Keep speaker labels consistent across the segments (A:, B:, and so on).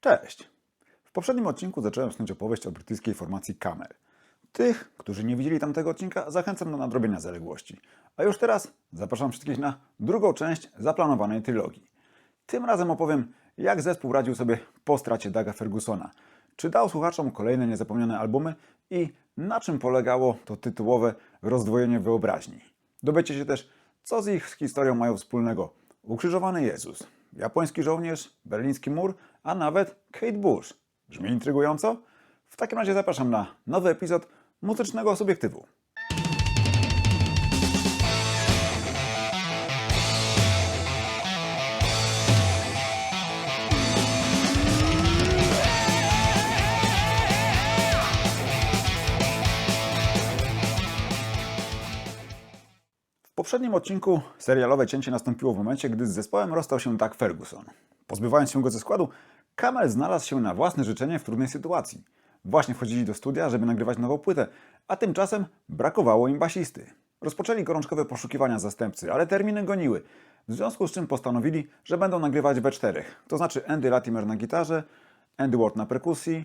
A: Cześć! W poprzednim odcinku zacząłem snuć opowieść o brytyjskiej formacji Camel. Tych, którzy nie widzieli tamtego odcinka, zachęcam do nadrobienia zaległości. A już teraz zapraszam wszystkich na drugą część zaplanowanej trylogii. Tym razem opowiem, jak zespół radził sobie po stracie Douga Fergusona. Czy dał słuchaczom kolejne niezapomniane albumy i na czym polegało to tytułowe rozdwojenie wyobraźni. Dowiecie się też, co z ich historią mają wspólnego ukrzyżowany Jezus, japoński żołnierz, berliński mur, a nawet Kate Bush. Brzmi intrygująco? W takim razie zapraszam na nowy epizod Muzycznego Subiektywu. W poprzednim odcinku serialowe cięcie nastąpiło w momencie, gdy z zespołem rozstał się Doug Ferguson. Pozbywając się go ze składu, Camel znalazł się na własne życzenie w trudnej sytuacji. Właśnie wchodzili do studia, żeby nagrywać nową płytę, a tymczasem brakowało im basisty. Rozpoczęli gorączkowe poszukiwania zastępcy, ale terminy goniły, w związku z czym postanowili, że będą nagrywać we czterech. To znaczy Andy Latimer na gitarze, Andy Ward na perkusji,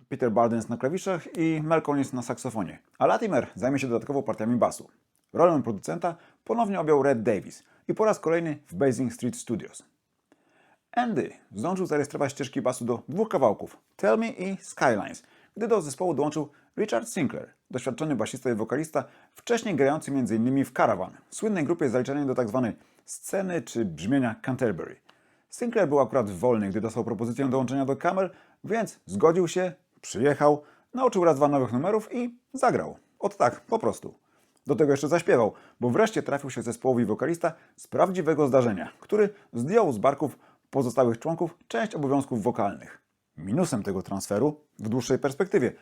A: Peter Bardens na klawiszach i Mel Collins na saksofonie. A Latimer zajmie się dodatkowo partiami basu. Rolę producenta ponownie objął Red Davies i po raz kolejny w Basing Street Studios. Andy zdążył zarejestrować ścieżki basu do dwóch kawałków, Tell Me i Skylines, gdy do zespołu dołączył Richard Sinclair, doświadczony basista i wokalista, wcześniej grający m.in. w Caravan, słynnej grupie zaliczanej do tzw. sceny czy brzmienia Canterbury. Sinclair był akurat wolny, gdy dostał propozycję dołączenia do Camel, więc zgodził się, przyjechał, nauczył raz dwa nowych numerów i zagrał. Ot tak, po prostu. Do tego jeszcze zaśpiewał, bo wreszcie trafił się zespołowi wokalista z prawdziwego zdarzenia, który zdjął z barków pozostałych członków część obowiązków wokalnych. Minusem tego transferu, w dłuższej perspektywie,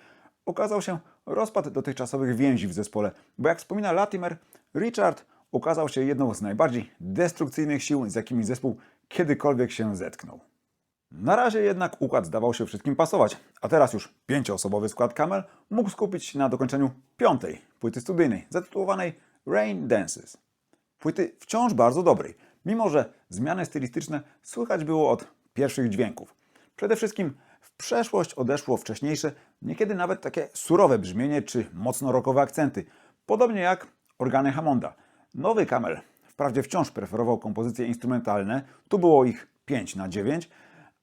A: okazał się rozpad dotychczasowych więzi w zespole, bo jak wspomina Latimer, Richard okazał się jedną z najbardziej destrukcyjnych sił, z jakimi zespół kiedykolwiek się zetknął. Na razie jednak układ zdawał się wszystkim pasować, a teraz już 5-osobowy skład Camel mógł skupić się na dokończeniu 5. płyty studyjnej, zatytułowanej Rain Dances. Płyty wciąż bardzo dobrej, mimo że zmiany stylistyczne słychać było od pierwszych dźwięków. Przede wszystkim w przeszłość odeszło wcześniejsze, niekiedy nawet takie surowe brzmienie czy mocno rockowe akcenty, podobnie jak organy Hammonda. Nowy Camel wprawdzie wciąż preferował kompozycje instrumentalne, tu było ich 5/9,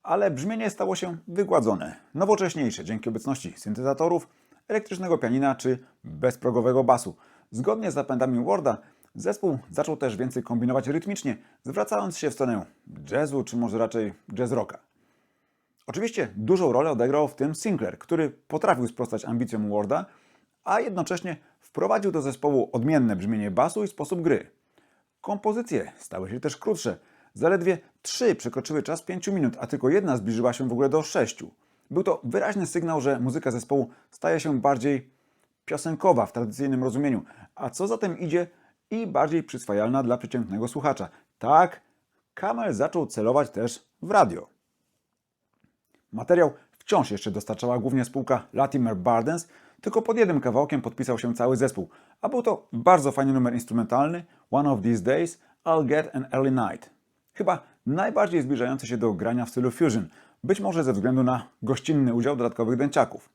A: ale brzmienie stało się wygładzone, nowocześniejsze dzięki obecności syntezatorów, elektrycznego pianina czy bezprogowego basu. Zgodnie z zapędami Warda, zespół zaczął też więcej kombinować rytmicznie, zwracając się w stronę jazzu, czy może raczej jazz rocka. Oczywiście dużą rolę odegrał w tym Sinclair, który potrafił sprostać ambicjom Warda, a jednocześnie wprowadził do zespołu odmienne brzmienie basu i sposób gry. Kompozycje stały się też krótsze. Zaledwie 3 przekroczyły czas 5 minut, a tylko jedna zbliżyła się w ogóle do 6. Był to wyraźny sygnał, że muzyka zespołu staje się bardziej piosenkowa w tradycyjnym rozumieniu, a co za tym idzie i bardziej przyswajalna dla przeciętnego słuchacza. Tak, Camel zaczął celować też w radio. Materiał wciąż jeszcze dostarczała głównie spółka Latimer Bardens, tylko pod jednym kawałkiem podpisał się cały zespół, a był to bardzo fajny numer instrumentalny One of These Days I'll Get an Early Night. Chyba najbardziej zbliżający się do grania w stylu fusion, być może ze względu na gościnny udział dodatkowych dęciaków.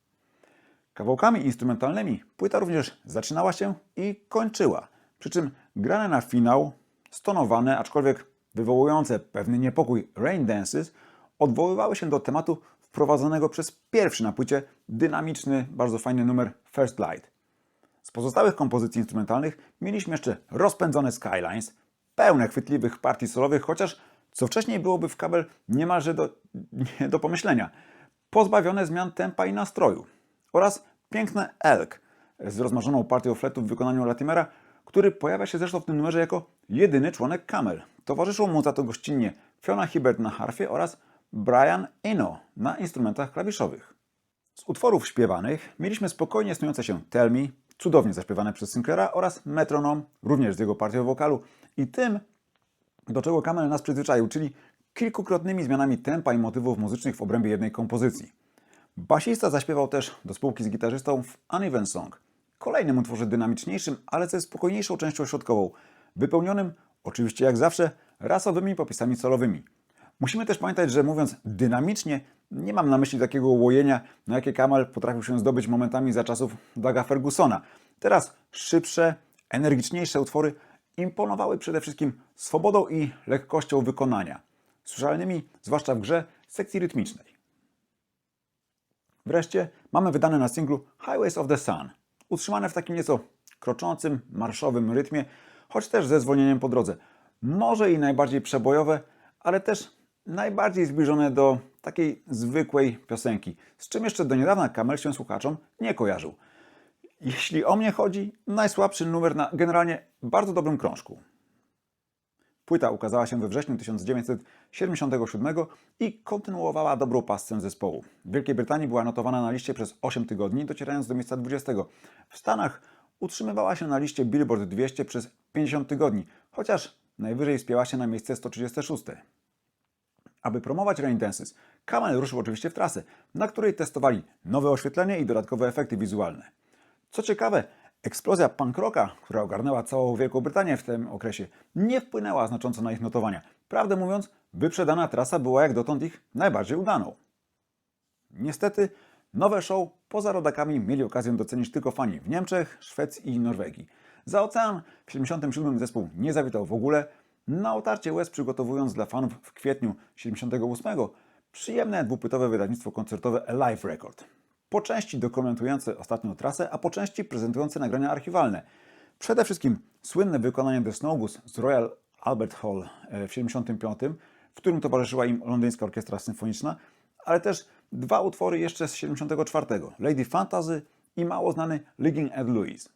A: Kawałkami instrumentalnymi płyta również zaczynała się i kończyła, przy czym grane na finał, stonowane, aczkolwiek wywołujące pewny niepokój Rain Dances odwoływały się do tematu wprowadzonego przez pierwszy na płycie dynamiczny, bardzo fajny numer First Light. Z pozostałych kompozycji instrumentalnych mieliśmy jeszcze rozpędzone Skylines, pełne chwytliwych partii solowych, chociaż co wcześniej byłoby w Camel niemalże nie do pomyślenia, pozbawione zmian tempa i nastroju, oraz piękne Elk z rozmarzoną partią fletów w wykonaniu Latimera, który pojawia się zresztą w tym numerze jako jedyny członek Camel. Towarzyszą mu za to gościnnie Fiona Hibbert na harfie oraz Brian Eno na instrumentach klawiszowych. Z utworów śpiewanych mieliśmy spokojnie snujące się Tell Me, cudownie zaśpiewane przez Sinclaira, oraz Metronome, również z jego partią wokalu i tym, do czego Camel nas przyzwyczaił, czyli kilkukrotnymi zmianami tempa i motywów muzycznych w obrębie jednej kompozycji. Basista zaśpiewał też do spółki z gitarzystą w Uneven Song, kolejnym utworze dynamiczniejszym, ale ze spokojniejszą częścią środkową, wypełnionym, oczywiście jak zawsze, rasowymi popisami solowymi. Musimy też pamiętać, że mówiąc dynamicznie, nie mam na myśli takiego łojenia, na jakie Camel potrafił się zdobyć momentami za czasów Douga Fergusona. Teraz szybsze, energiczniejsze utwory imponowały przede wszystkim swobodą i lekkością wykonania, słyszalnymi zwłaszcza w grze sekcji rytmicznej. Wreszcie mamy wydane na singlu Highways of the Sun, utrzymane w takim nieco kroczącym, marszowym rytmie, choć też ze zwolnieniem po drodze. Może i najbardziej przebojowe, ale też najbardziej zbliżone do takiej zwykłej piosenki, z czym jeszcze do niedawna Camel się słuchaczom nie kojarzył. Jeśli o mnie chodzi, najsłabszy numer na generalnie bardzo dobrym krążku. Płyta ukazała się we wrześniu 1977 i kontynuowała dobrą pascę zespołu. W Wielkiej Brytanii była notowana na liście przez 8 tygodni, docierając do miejsca 20. W Stanach utrzymywała się na liście Billboard 200 przez 50 tygodni, chociaż najwyżej wspięła się na miejsce 136. Aby promować Rain Dances, Camel ruszył oczywiście w trasę, na której testowali nowe oświetlenie i dodatkowe efekty wizualne. Co ciekawe, eksplozja punk rocka, która ogarnęła całą Wielką Brytanię w tym okresie, nie wpłynęła znacząco na ich notowania. Prawdę mówiąc, wyprzedana trasa była jak dotąd ich najbardziej udaną. Niestety, nowe show poza rodakami mieli okazję docenić tylko fani w Niemczech, Szwecji i Norwegii. Za ocean w 1977 zespół nie zawitał w ogóle, na otarcie łez przygotowując dla fanów w kwietniu 1978 przyjemne dwupłytowe wydawnictwo koncertowe Alive Record. Po części dokumentujące ostatnią trasę, a po części prezentujące nagrania archiwalne. Przede wszystkim słynne wykonanie The Snow Goose z Royal Albert Hall w 1975, w którym towarzyszyła im Londyńska Orkiestra Symfoniczna, ale też dwa utwory jeszcze z 1974, Lady Fantasy i mało znany Ligging at Louis.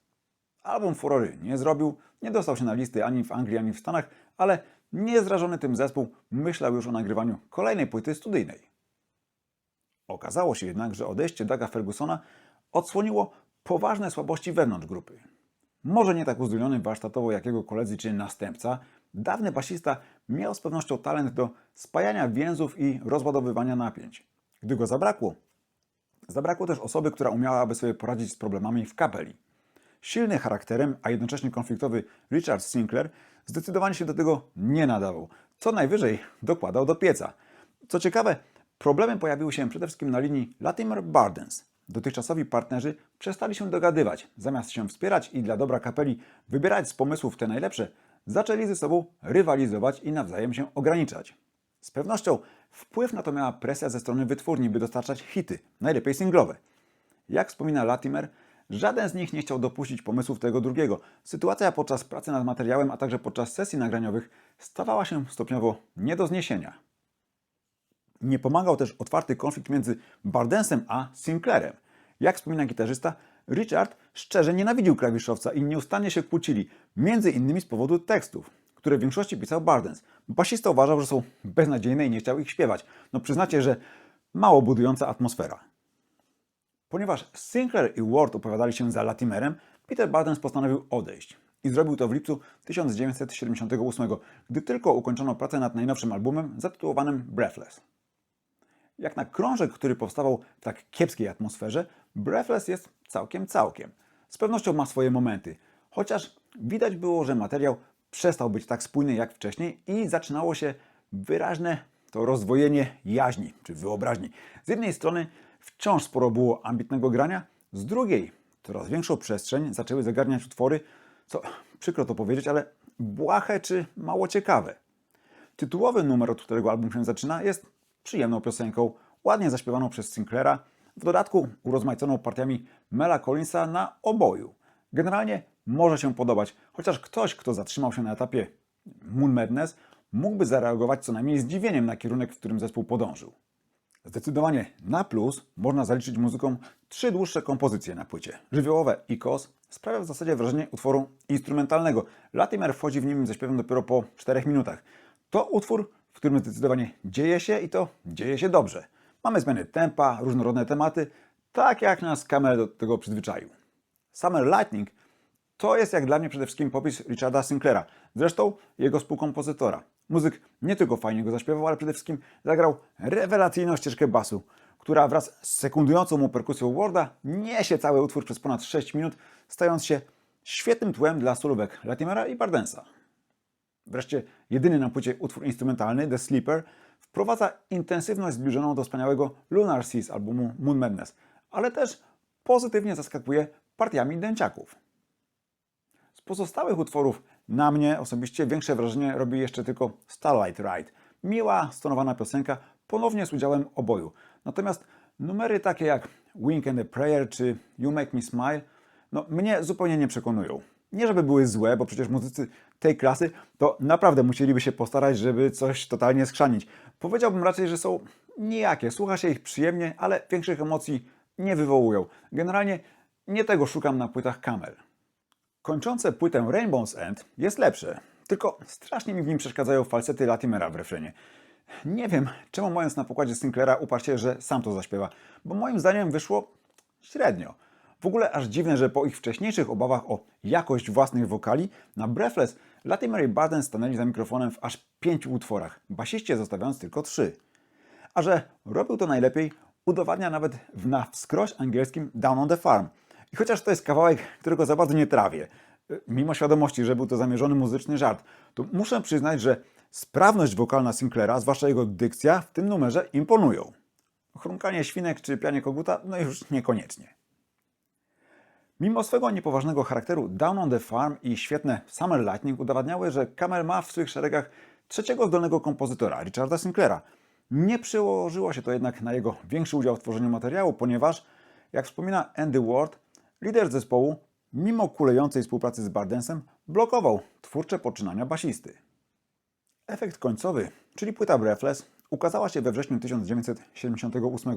A: Album furory nie zrobił, nie dostał się na listy ani w Anglii, ani w Stanach, ale niezrażony tym zespół myślał już o nagrywaniu kolejnej płyty studyjnej. Okazało się jednak, że odejście Douga Fergusona odsłoniło poważne słabości wewnątrz grupy. Może nie tak uzdolniony warsztatowo jak jego koledzy czy następca, dawny basista miał z pewnością talent do spajania więzów i rozładowywania napięć. Gdy go zabrakło też osoby, która umiałaby sobie poradzić z problemami w kapeli. Silny charakterem, a jednocześnie konfliktowy Richard Sinclair zdecydowanie się do tego nie nadawał. Co najwyżej dokładał do pieca. Co ciekawe, problemy pojawiły się przede wszystkim na linii Latimer-Bardens. Dotychczasowi partnerzy przestali się dogadywać. Zamiast się wspierać i dla dobra kapeli wybierać z pomysłów te najlepsze, zaczęli ze sobą rywalizować i nawzajem się ograniczać. Z pewnością wpływ na to miała presja ze strony wytwórni, by dostarczać hity, najlepiej singlowe. Jak wspomina Latimer, żaden z nich nie chciał dopuścić pomysłów tego drugiego. Sytuacja podczas pracy nad materiałem, a także podczas sesji nagraniowych stawała się stopniowo nie do zniesienia. Nie pomagał też otwarty konflikt między Bardensem a Sinclairem. Jak wspomina gitarzysta, Richard szczerze nienawidził klawiszowca i nieustannie się kłócili, między innymi z powodu tekstów, które w większości pisał Bardens. Basista uważał, że są beznadziejne i nie chciał ich śpiewać. No przyznacie, że mało budująca atmosfera. Ponieważ Sinclair i Ward opowiadali się za Latimerem, Peter Bardens postanowił odejść. I zrobił to w lipcu 1978, gdy tylko ukończono pracę nad najnowszym albumem zatytułowanym Breathless. Jak na krążek, który powstawał w tak kiepskiej atmosferze, Breathless jest całkiem. Z pewnością ma swoje momenty, chociaż widać było, że materiał przestał być tak spójny jak wcześniej i zaczynało się wyraźne to rozdwojenie jaźni czy wyobraźni. Z jednej strony wciąż sporo było ambitnego grania, z drugiej coraz większą przestrzeń zaczęły zagarniać utwory, co przykro to powiedzieć, ale błahe czy mało ciekawe. Tytułowy numer, od którego album się zaczyna, jest przyjemną piosenką, ładnie zaśpiewaną przez Sinclaira, w dodatku urozmaiconą partiami Mela Collinsa na oboju. Generalnie może się podobać, chociaż ktoś, kto zatrzymał się na etapie Moon Madness, mógłby zareagować co najmniej zdziwieniem na kierunek, w którym zespół podążył. Zdecydowanie na plus można zaliczyć muzykom 3 dłuższe kompozycje na płycie. Żywiołowe Icos sprawia w zasadzie wrażenie utworu instrumentalnego. Latimer wchodzi w nim ze śpiewem dopiero po 4 minutach. To utwór, w którym zdecydowanie dzieje się i to dzieje się dobrze. Mamy zmiany tempa, różnorodne tematy, tak jak nas Camel do tego przyzwyczaił. Summer Lightning to jest jak dla mnie przede wszystkim popis Richarda Sinclaira, zresztą jego współkompozytora. Muzyk nie tylko fajnie go zaśpiewał, ale przede wszystkim zagrał rewelacyjną ścieżkę basu, która wraz z sekundującą mu perkusją Warda niesie cały utwór przez ponad 6 minut, stając się świetnym tłem dla solówek Latimera i Bardensa. Wreszcie jedyny na płycie utwór instrumentalny, The Sleeper, wprowadza intensywność zbliżoną do wspaniałego Lunar Seas albumu Moon Madness, ale też pozytywnie zaskakuje partiami dęciaków. Z pozostałych utworów na mnie osobiście większe wrażenie robi jeszcze tylko Starlight Ride. Miła, stonowana piosenka, ponownie z udziałem oboju. Natomiast numery takie jak Wink and a Prayer czy You Make Me Smile, mnie zupełnie nie przekonują. Nie żeby były złe, bo przecież muzycy tej klasy to naprawdę musieliby się postarać, żeby coś totalnie skrzanić. Powiedziałbym raczej, że są nijakie. Słucha się ich przyjemnie, ale większych emocji nie wywołują. Generalnie nie tego szukam na płytach Camel. Kończące płytę Rainbow's End jest lepsze, tylko strasznie mi w nim przeszkadzają falsety Latimera w refrenie. Nie wiem, czemu mając na pokładzie Sinclaira uparł się, że sam to zaśpiewa, bo moim zdaniem wyszło średnio. W ogóle aż dziwne, że po ich wcześniejszych obawach o jakość własnych wokali, na Breathless Latimer i Barden stanęli za mikrofonem w aż 5 utworach, basiście zostawiając tylko 3. A że robił to najlepiej, udowadnia nawet na wskroś angielskim Down on the Farm. I chociaż to jest kawałek, którego za bardzo nie trawię, mimo świadomości, że był to zamierzony muzyczny żart, to muszę przyznać, że sprawność wokalna Sinclaira, zwłaszcza jego dykcja, w tym numerze imponują. Chrumkanie świnek czy pianie koguta, już niekoniecznie. Mimo swego niepoważnego charakteru, Down on the Farm i świetne Summer Lightning udowadniały, że Camel ma w swych szeregach trzeciego zdolnego kompozytora, Richarda Sinclaira. Nie przełożyło się to jednak na jego większy udział w tworzeniu materiału, ponieważ, jak wspomina Andy Ward, lider zespołu, mimo kulejącej współpracy z Bardensem, blokował twórcze poczynania basisty. Efekt końcowy, czyli płyta Breathless, ukazała się we wrześniu 1978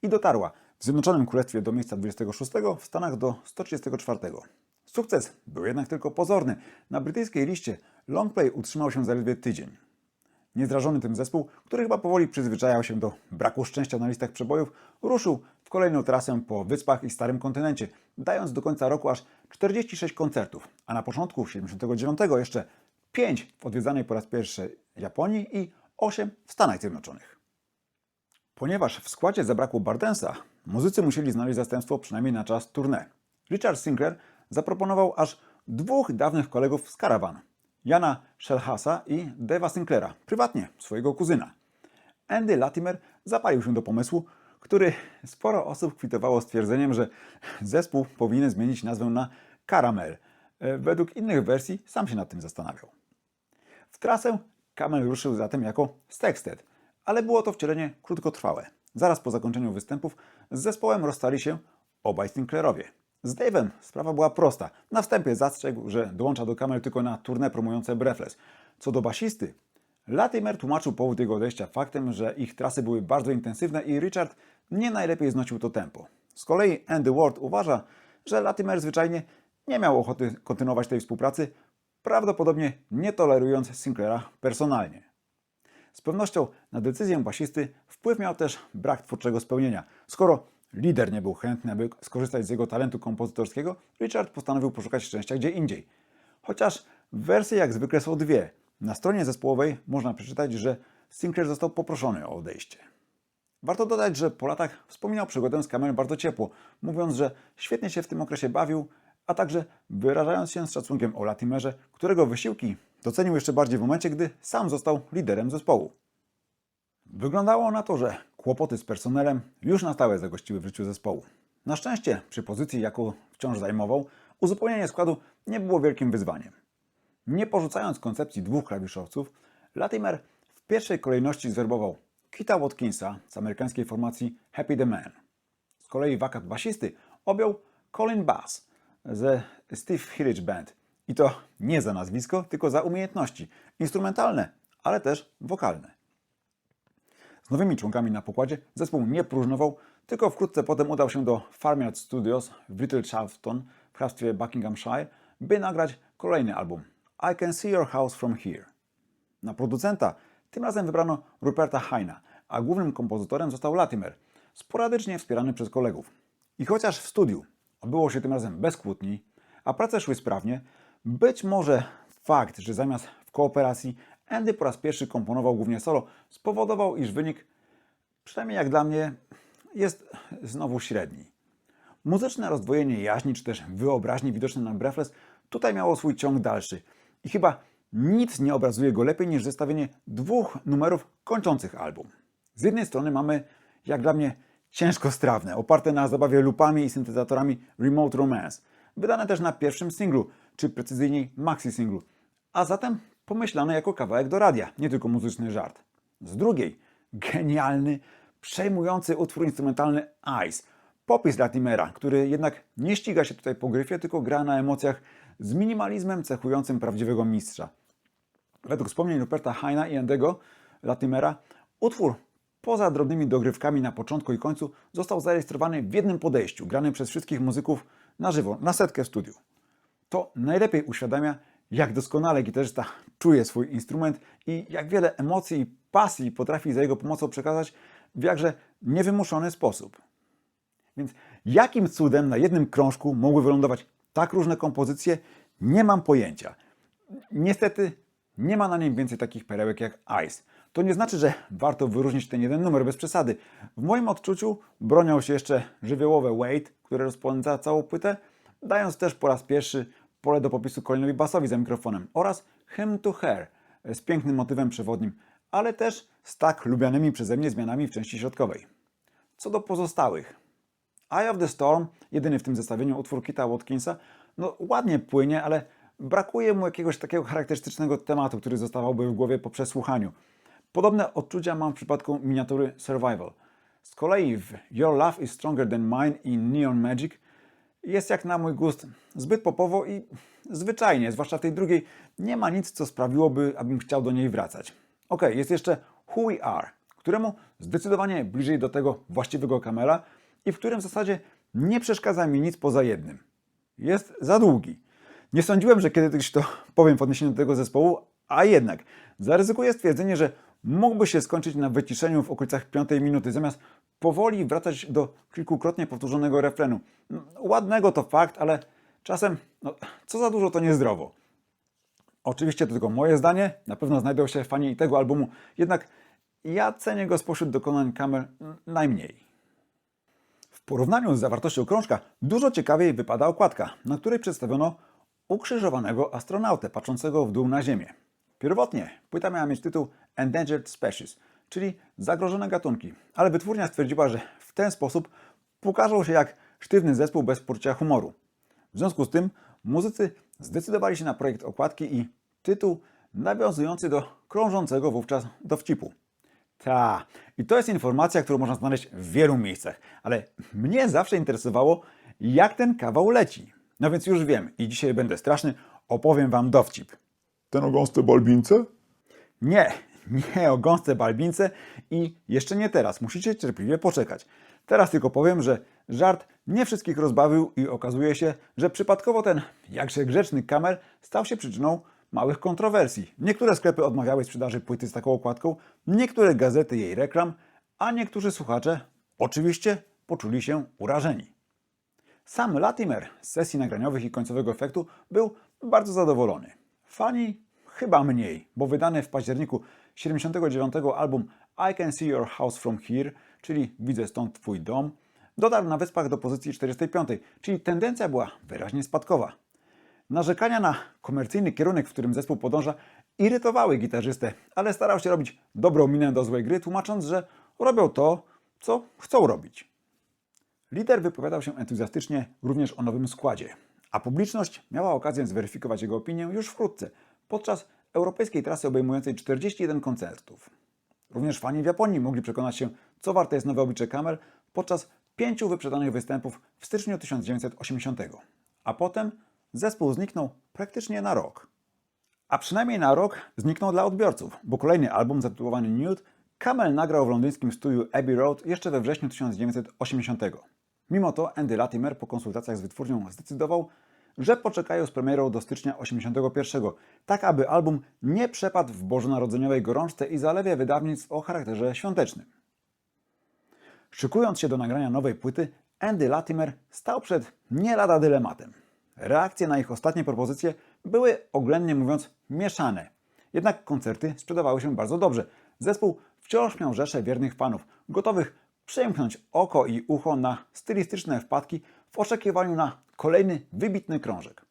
A: i dotarła w Zjednoczonym Królestwie do miejsca 26, w Stanach do 134. Sukces był jednak tylko pozorny. Na brytyjskiej liście longplay utrzymał się zaledwie tydzień. Niezrażony tym zespół, który chyba powoli przyzwyczajał się do braku szczęścia na listach przebojów, ruszył w kolejną trasę po wyspach i starym kontynencie, dając do końca roku aż 46 koncertów, a na początku 79 jeszcze 5 w odwiedzanej po raz pierwszy Japonii i 8 w Stanach Zjednoczonych. Ponieważ w składzie zabrakło Bardensa, muzycy musieli znaleźć zastępstwo przynajmniej na czas tournée. Richard Sinclair zaproponował aż 2 dawnych kolegów z Caravan, Jana Shelhasa i Dave'a Sinclaira, prywatnie swojego kuzyna. Andy Latimer zapalił się do pomysłu, który sporo osób kwitowało stwierdzeniem, że zespół powinien zmienić nazwę na Caramel. Według innych wersji sam się nad tym zastanawiał. W trasę Camel ruszył zatem jako Sextet, ale było to wcielenie krótkotrwałe. Zaraz po zakończeniu występów z zespołem rozstali się obaj Sinclairowie. Z Dave'em sprawa była prosta. Na wstępie zastrzegł, że dołącza do Camel tylko na tournée promujące Breathless. Co do basisty, Latimer tłumaczył powód jego odejścia faktem, że ich trasy były bardzo intensywne i Richard nie najlepiej znosił to tempo. Z kolei Andy Ward uważa, że Latimer zwyczajnie nie miał ochoty kontynuować tej współpracy, prawdopodobnie nie tolerując Sinclaira personalnie. Z pewnością na decyzję basisty wpływ miał też brak twórczego spełnienia. Skoro lider nie był chętny, aby skorzystać z jego talentu kompozytorskiego, Richard postanowił poszukać szczęścia gdzie indziej. Chociaż wersje jak zwykle są dwie. Na stronie zespołowej można przeczytać, że Sinclair został poproszony o odejście. Warto dodać, że po latach wspominał przygodę z Camel bardzo ciepło, mówiąc, że świetnie się w tym okresie bawił, a także wyrażając się z szacunkiem o Latimerze, którego wysiłki docenił jeszcze bardziej w momencie, gdy sam został liderem zespołu. Wyglądało na to, że kłopoty z personelem już na stałe zagościły w życiu zespołu. Na szczęście, przy pozycji, jaką wciąż zajmował, uzupełnienie składu nie było wielkim wyzwaniem. Nie porzucając koncepcji 2 klawiszowców, Latimer w pierwszej kolejności zwerbował Kita Watkinsa z amerykańskiej formacji Happy the Man. Z kolei wakat basisty objął Colin Bass ze Steve Hillage Band. I to nie za nazwisko, tylko za umiejętności instrumentalne, ale też wokalne. Z nowymi członkami na pokładzie zespół nie próżnował, tylko wkrótce potem udał się do Farmyard Studios w Little Charleston w hrabstwie Buckinghamshire, by nagrać kolejny album I Can See Your House From Here. Na producenta tym razem wybrano Ruperta Hina, a głównym kompozytorem został Latimer, sporadycznie wspierany przez kolegów. I chociaż w studiu odbyło się tym razem bez kłótni, a prace szły sprawnie, być może fakt, że zamiast w kooperacji Andy po raz pierwszy komponował głównie solo, spowodował, iż wynik, przynajmniej jak dla mnie, jest znowu średni. Muzyczne rozdwojenie jaźni, czy też wyobraźni widoczne na Breathless tutaj miało swój ciąg dalszy. I chyba Nic nie obrazuje go lepiej niż zestawienie dwóch numerów kończących album. Z jednej strony mamy, jak dla mnie, ciężkostrawne, oparte na zabawie loopami i syntezatorami Remote Romance, wydane też na pierwszym singlu, czy precyzyjniej maxi singlu, a zatem pomyślane jako kawałek do radia, nie tylko muzyczny żart. Z drugiej, genialny, przejmujący utwór instrumentalny Ice, popis Latimera, który jednak nie ściga się tutaj po gryfie, tylko gra na emocjach z minimalizmem cechującym prawdziwego mistrza. Według wspomnień Ruperta Hina i Andy'ego Latimera, utwór poza drobnymi dogrywkami na początku i końcu został zarejestrowany w jednym podejściu, grany przez wszystkich muzyków na żywo, na setkę w studiu. To najlepiej uświadamia, jak doskonale gitarzysta czuje swój instrument i jak wiele emocji i pasji potrafi za jego pomocą przekazać w jakże niewymuszony sposób. Więc jakim cudem na jednym krążku mogły wylądować tak różne kompozycje, nie mam pojęcia. Niestety nie ma na nim więcej takich perełek jak Ice. To nie znaczy, że warto wyróżnić ten jeden numer bez przesady. W moim odczuciu bronią się jeszcze żywiołowe Wait, które rozpędza całą płytę, dając też po raz pierwszy pole do popisu Colinowi Bassowi za mikrofonem oraz Hymn to Her z pięknym motywem przewodnim, ale też z tak lubianymi przeze mnie zmianami w części środkowej. Co do pozostałych. Eye of the Storm, jedyny w tym zestawieniu utwór Keitha Watkinsa, no ładnie płynie, ale brakuje mu jakiegoś takiego charakterystycznego tematu, który zostawałby w głowie po przesłuchaniu. Podobne odczucia mam w przypadku miniatury Survival. Z kolei w Your Love is Stronger Than Mine i Neon Magic jest jak na mój gust zbyt popowo i zwyczajnie, zwłaszcza w tej drugiej, nie ma nic, co sprawiłoby, abym chciał do niej wracać. Okej, jest jeszcze Who We Are, któremu zdecydowanie bliżej do tego właściwego Camela i w którym w zasadzie nie przeszkadza mi nic poza jednym. Jest za długi. Nie sądziłem, że kiedyś to powiem w odniesieniu do tego zespołu, a jednak zaryzykuję stwierdzenie, że mógłby się skończyć na wyciszeniu w okolicach 5 minuty, zamiast powoli wracać do kilkukrotnie powtórzonego refrenu. Ładnego to fakt, ale czasem, co za dużo to niezdrowo. Oczywiście to tylko moje zdanie, na pewno znajdą się fani i tego albumu, jednak ja cenię go spośród dokonań Camel najmniej. W porównaniu z zawartością krążka dużo ciekawiej wypada okładka, na której przedstawiono ukrzyżowanego astronautę patrzącego w dół na Ziemię. Pierwotnie płyta miała mieć tytuł Endangered Species, czyli zagrożone gatunki, ale wytwórnia stwierdziła, że w ten sposób pokażą się jak sztywny zespół bez poczucia humoru. W związku z tym muzycy zdecydowali się na projekt okładki i tytuł nawiązujący do krążącego wówczas dowcipu. I to jest informacja, którą można znaleźć w wielu miejscach, ale mnie zawsze interesowało, jak ten kawał leci. No więc już wiem i dzisiaj będę straszny, opowiem wam dowcip.
B: Ten o gąsce balbince?
A: Nie o gąsce balbince i jeszcze nie teraz, musicie cierpliwie poczekać. Teraz tylko powiem, że żart nie wszystkich rozbawił i okazuje się, że przypadkowo ten jakże grzeczny Camel stał się przyczyną małych kontrowersji. Niektóre sklepy odmawiały sprzedaży płyty z taką okładką, niektóre gazety jej reklam, a niektórzy słuchacze oczywiście poczuli się urażeni. Sam Latimer z sesji nagraniowych i końcowego efektu był bardzo zadowolony. Fani chyba mniej, bo wydany w październiku 1979 album I Can See Your House From Here, czyli Widzę stąd Twój dom, dotarł na Wyspach do pozycji 45, czyli tendencja była wyraźnie spadkowa. Narzekania na komercyjny kierunek, w którym zespół podąża, irytowały gitarzystę, ale starał się robić dobrą minę do złej gry, tłumacząc, że robią to, co chcą robić. Lider wypowiadał się entuzjastycznie również o nowym składzie, a publiczność miała okazję zweryfikować jego opinię już wkrótce, podczas europejskiej trasy obejmującej 41 koncertów. Również fani w Japonii mogli przekonać się, co warte jest nowe oblicze Camel podczas 5 wyprzedanych występów w styczniu 1980. A potem zespół zniknął praktycznie na rok. A przynajmniej na rok zniknął dla odbiorców, bo kolejny album zatytułowany Nude Camel nagrał w londyńskim studiu Abbey Road jeszcze we wrześniu 1980. Mimo to Andy Latimer po konsultacjach z wytwórnią zdecydował, że poczekają z premierą do stycznia 1981, tak aby album nie przepadł w bożonarodzeniowej gorączce i zalewie wydawnictw o charakterze świątecznym. Szykując się do nagrania nowej płyty, Andy Latimer stał przed nie lada dylematem. Reakcje na ich ostatnie propozycje były, oględnie mówiąc, mieszane. Jednak koncerty sprzedawały się bardzo dobrze. Zespół wciąż miał rzeszę wiernych fanów, gotowych przymknąć oko i ucho na stylistyczne wpadki w oczekiwaniu na kolejny wybitny krążek.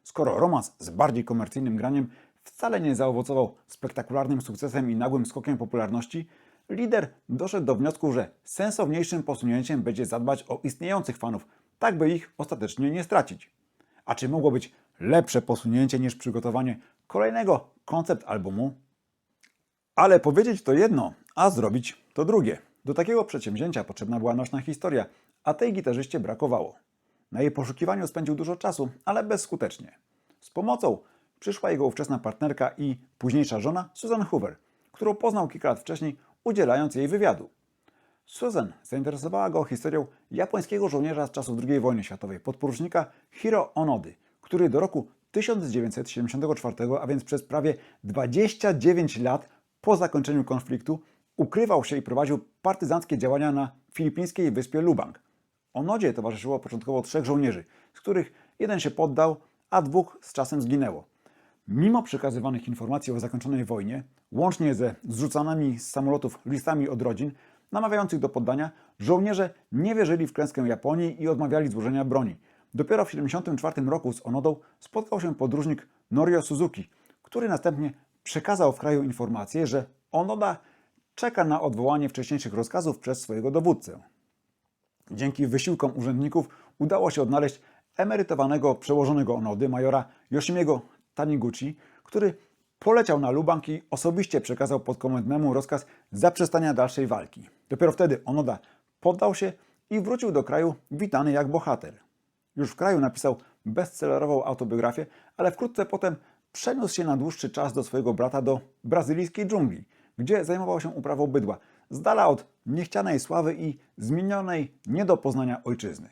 A: Skoro romans z bardziej komercyjnym graniem wcale nie zaowocował spektakularnym sukcesem i nagłym skokiem popularności, lider doszedł do wniosku, że sensowniejszym posunięciem będzie zadbać o istniejących fanów, tak by ich ostatecznie nie stracić. A czy mogło być lepsze posunięcie niż przygotowanie kolejnego koncept albumu? Ale powiedzieć to jedno, a zrobić to drugie. Do takiego przedsięwzięcia potrzebna była nośna historia, a tej gitarzyście brakowało. Na jej poszukiwaniu spędził dużo czasu, ale bezskutecznie. Z pomocą przyszła jego ówczesna partnerka i późniejsza żona Susan Hoover, którą poznał kilka lat wcześniej, udzielając jej wywiadu. Susan zainteresowała go historią japońskiego żołnierza z czasów II wojny światowej, podporucznika Hiro Onody, który do roku 1974, a więc przez prawie 29 lat po zakończeniu konfliktu, ukrywał się i prowadził partyzanckie działania na filipińskiej wyspie Lubang. Onodzie towarzyszyło początkowo 3 żołnierzy, z których jeden się poddał, a 2 z czasem zginęło. Mimo przekazywanych informacji o zakończonej wojnie, łącznie ze zrzucanymi z samolotów listami od rodzin, namawiających do poddania, żołnierze nie wierzyli w klęskę Japonii i odmawiali złożenia broni. Dopiero w 1974 roku z Onodą spotkał się podróżnik Norio Suzuki, który następnie przekazał w kraju informację, że Onoda czeka na odwołanie wcześniejszych rozkazów przez swojego dowódcę. Dzięki wysiłkom urzędników udało się odnaleźć emerytowanego przełożonego Onody, majora Yoshimiego Taniguchi, który poleciał na Lubang i osobiście przekazał podkomendnemu rozkaz zaprzestania dalszej walki. Dopiero wtedy Onoda poddał się i wrócił do kraju witany jak bohater. Już w kraju napisał bestsellerową autobiografię, ale wkrótce potem przeniósł się na dłuższy czas do swojego brata do brazylijskiej dżungli, gdzie zajmował się uprawą bydła, z dala od niechcianej sławy i zmienionej nie do poznania ojczyzny.